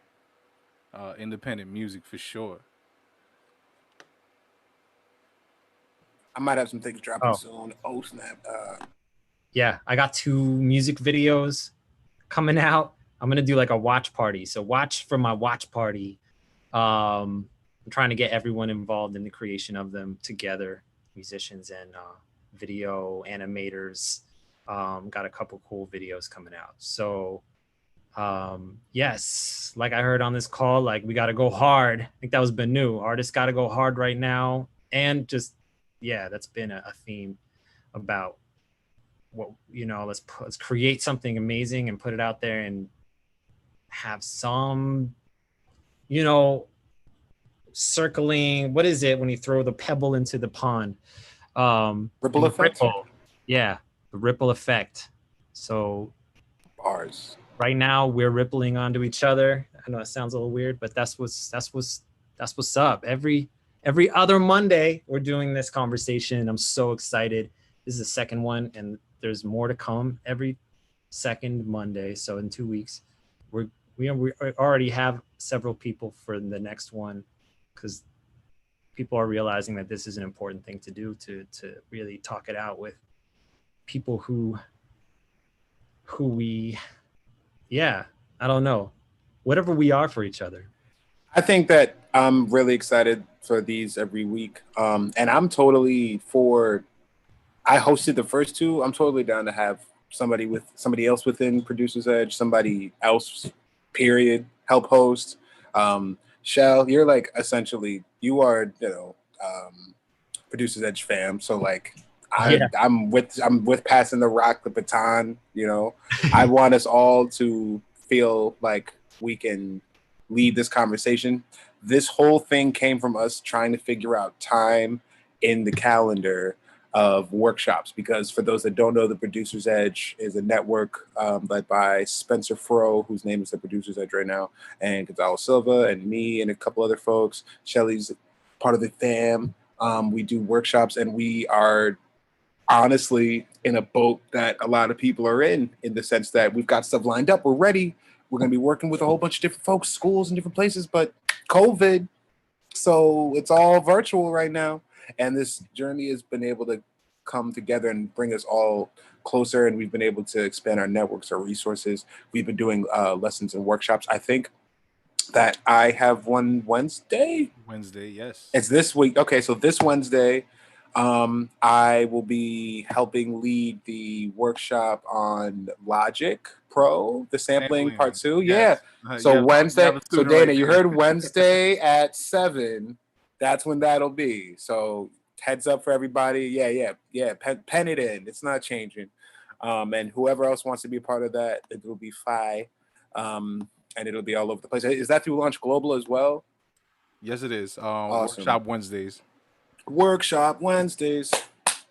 independent music for sure. I might have some things dropping Oh. soon. Oh snap! Yeah, I got 2 music videos coming out. I'm gonna do like a watch party. So watch for my watch party. I'm trying to get everyone involved in the creation of them together, musicians and video animators. Got a couple cool videos coming out. So yes, like I heard on this call, like we got to go hard. I think that was Benu. Artists got to go hard right now, and just yeah, that's been a theme about what let's create something amazing and put it out there and have some circling, what is it when you throw the pebble into the pond? Ripple effect. Yeah, the ripple effect. So bars. Right now we're rippling onto each other. I know it sounds a little weird, but that's what's up. Every other Monday we're doing this conversation. I'm so excited. This is the second one, and there's more to come every second Monday. So in 2 weeks, we already have several people for the next one, because people are realizing that this is an important thing to do, to really talk it out with people who we, yeah, I don't know, whatever we are for each other. I think that I'm really excited for these every week. And I'm totally for, I hosted the first 2. I'm totally down to have somebody else within Producer's Edge, somebody else, period, help host. Shell, you're like essentially, you are, Producer's Edge fam. So like, I'm with passing the rock, the baton. I want us all to feel like we can lead this conversation. This whole thing came from us trying to figure out time in the calendar of workshops, because for those that don't know, the Producer's Edge is a network led by Spencer Fro, whose name is the Producer's Edge right now, and Gonzalo Silva, and me, and a couple other folks. Shelly's part of the Pham. We do workshops, and we are honestly in a boat that a lot of people are in the sense that we've got stuff lined up. We're ready. We're going to be working with a whole bunch of different folks, schools and different places, but COVID, so it's all virtual right now. And this journey has been able to come together and bring us all closer, and we've been able to expand our networks, our resources. We've been doing lessons and workshops. I think that I have one Wednesday. Wednesday, yes. It's this week. Okay, so this Wednesday, I will be helping lead the workshop on Logic Pro, the sampling part 2. Yes. Yeah. So Wednesday. So Dana, you heard Wednesday at 7. That's when that'll be. So heads up for everybody. Yeah. Pen it in. It's not changing. And whoever else wants to be a part of that, it will be Phi. And it'll be all over the place. Is that through Launch Global as well? Yes, it is. Awesome. Workshop Wednesdays. Workshop Wednesdays.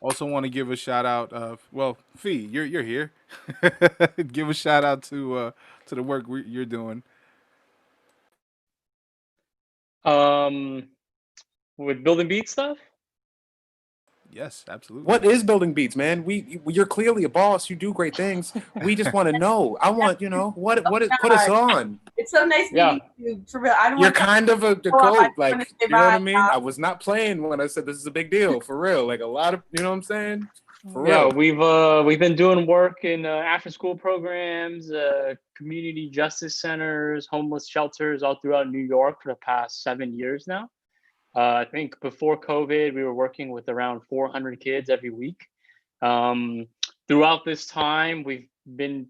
Also want to give a shout out. Well, Fee, you're here. Give a shout out to the work you're doing. With building beat stuff. Yes, absolutely. What is building beats, man? You're clearly a boss. You do great things. We just want to know. I want, put us on. It's so nice meeting you. For real, I don't. You're kind of a goat, like, you know what I mean? I was not playing when I said this is a big deal, for real. Like a lot of, you know what I'm saying? For real. We've been doing work in after school programs, community justice centers, homeless shelters all throughout New York for the past 7 years now. I think before COVID, we were working with around 400 kids every week. Throughout this time, we've been,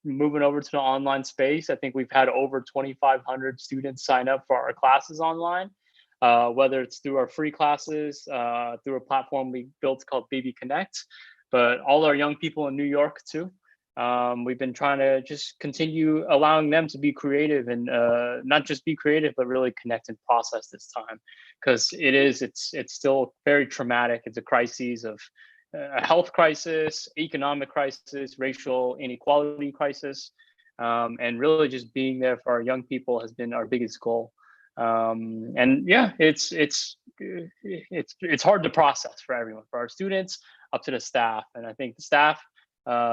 moving over to the online space. I think we've had over 2,500 students sign up for our classes online, whether it's through our free classes, through a platform we built called Baby Connect, but all our young people in New York too. We've been trying to just continue allowing them to be creative and not just be creative, but really connect and process this time, because it's still very traumatic. It's a crisis of a health crisis, economic crisis, racial inequality crisis, and really just being there for our young people has been our biggest goal. And yeah, it's hard to process for everyone, for our students up to the staff. And I think the staff,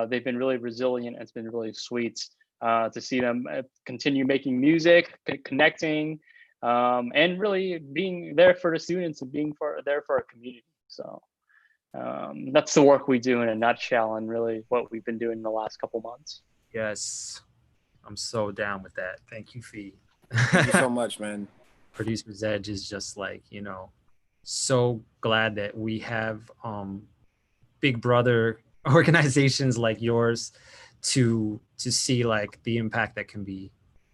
they've been really resilient. It's been really sweet to see them continue making music, connecting, and really being there for the students and being there for our community. So that's the work we do in a nutshell, and really what we've been doing in the last couple months. Yes, I'm so down with that. Thank you, Fee. Thank you so much, man. Producer's Edge is just like, so glad that we have big brother organizations like yours to see like the impact that can be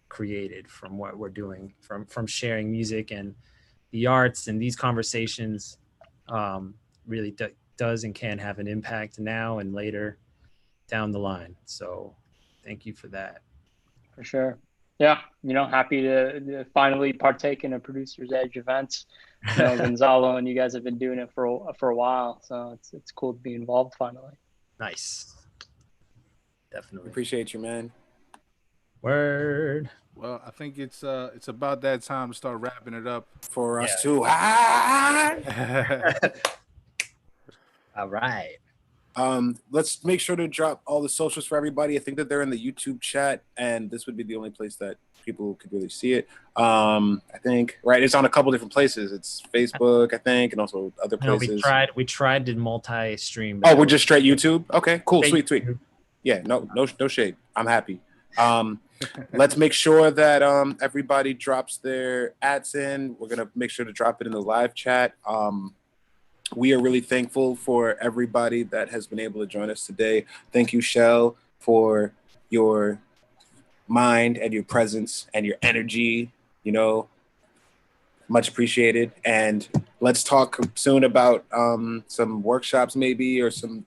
created from what we're doing, from sharing music and the arts, and these conversations really does and can have an impact now and later down the line. So thank you for that. For sure. Yeah, happy to finally partake in a Producer's Edge event. Gonzalo and you guys have been doing it for a while, so it's cool to be involved finally. Nice. Definitely. Appreciate you, man. Word. Well, I think it's about that time to start wrapping it up for us too. All right. Let's make sure to drop all the socials for everybody. I think that they're in the YouTube chat, and this would be the only place that people could really see it. I think, right? It's on a couple different places. It's Facebook, I think, and also other places. No, we tried to multi-stream. Oh, we're just straight YouTube? Okay, cool, Straight sweet. Yeah, no shade. I'm happy. Let's make sure that everybody drops their ads in. We're gonna make sure to drop it in the live chat. We are really thankful for everybody that has been able to join us today. Thank you, Shell, for your mind and your presence and your energy, much appreciated. And let's talk soon about some workshops maybe, or some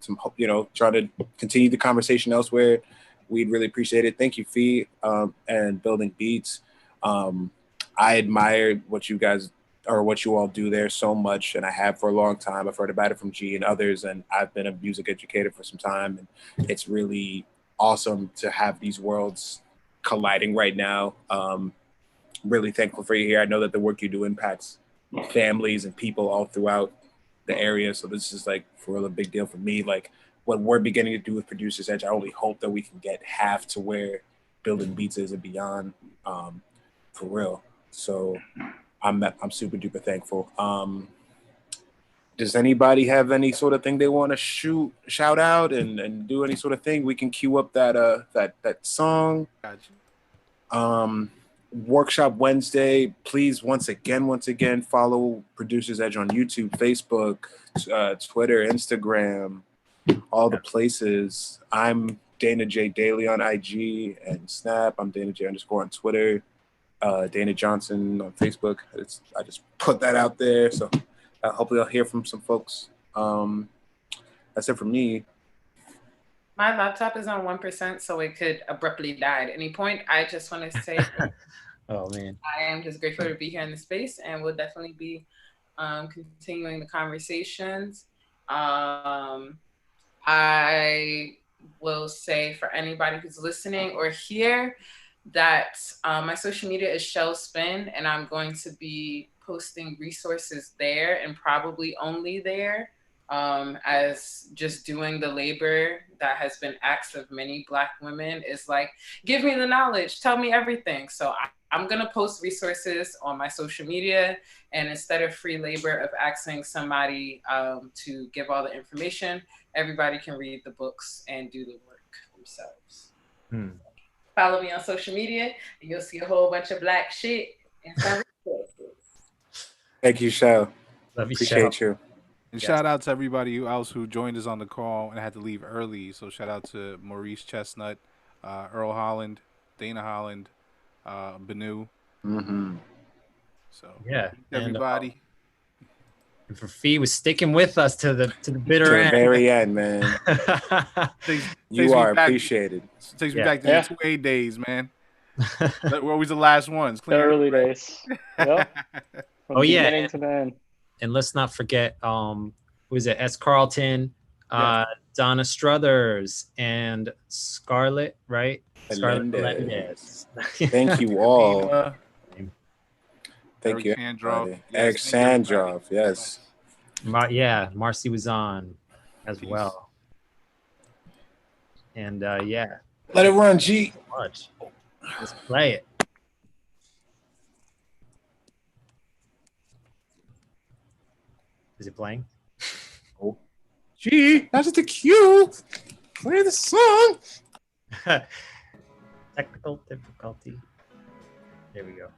try to continue the conversation elsewhere. We'd really appreciate it. Thank you, Fee, and Building Beats. I admire what you all do there so much, and I have for a long time. I've heard about it from G and others, and I've been a music educator for some time, and it's really awesome to have these worlds colliding right now. Really thankful for you here. I know that the work you do impacts families and people all throughout the area, so this is like for real a big deal for me. Like what we're beginning to do with Producer's Edge, I only hope that we can get half to where Building Beats is and beyond, for real. So I'm super duper thankful. Does anybody have any sort of thing they want to shout out and do any sort of thing? We can queue up that song. Gotcha. Workshop Wednesday. Please once again follow Producer's Edge on YouTube, Facebook, Twitter, Instagram, all the places. I'm Dana J Daily on IG and Snap. I'm Dana J _ on Twitter. Dana Johnson on Facebook. I just put that out there, so hopefully I'll hear from some folks. That's it from me. My laptop is on 1%, so it could abruptly die at any point. I just want to say, oh man, I am just grateful to be here in the space, and we'll definitely be continuing the conversations. I will say for anybody who's listening or here that my social media is Shell Spin, and I'm going to be posting resources there, and probably only there, as just doing the labor that has been asked of many Black women is like, give me the knowledge, tell me everything. So I'm gonna post resources on my social media, and instead of free labor of asking somebody to give all the information, everybody can read the books and do the work themselves. Follow me on social media, and you'll see a whole bunch of Black shit and some resources. Thank you, Shell. Love you, Appreciate Shell. you. And shout out to everybody else who joined us on the call and had to leave early. So shout out to Maurice Chestnut, Earl Holland, Dana Holland, Benu. So yeah, everybody. And for Fee was sticking with us to the bitter to end. the very end, man. You are appreciated. Takes me back to the 2A days, man. We're always the last ones. The early days. Yep. Oh yeah. To the end. And let's not forget, who is it? S. Carlton, Donna Struthers and Scarlett, right? Scarlett Melendez. Melendez. Thank you all. Eva, Thank you, Eric Sandrov. everybody. Yes, Eric thank you, everybody. Sandrov, yes. Yeah, Marcy was on as Peace. well. And yeah, Let it run, G. so much. Let's play it. Is it playing? Oh, G, not just a cue. Play the song. Technical difficulty. There we go.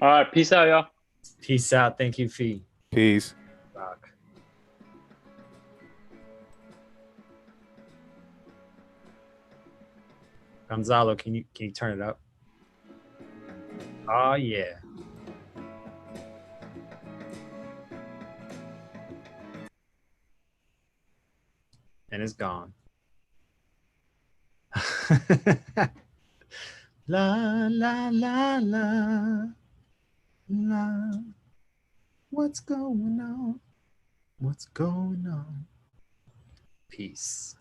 All right, peace out, y'all. Peace out. Thank you, Fee. Peace. Rock. Gonzalo, can you turn it up? Oh yeah. And it's gone. La la la la la. What's going on? What's going on? Peace.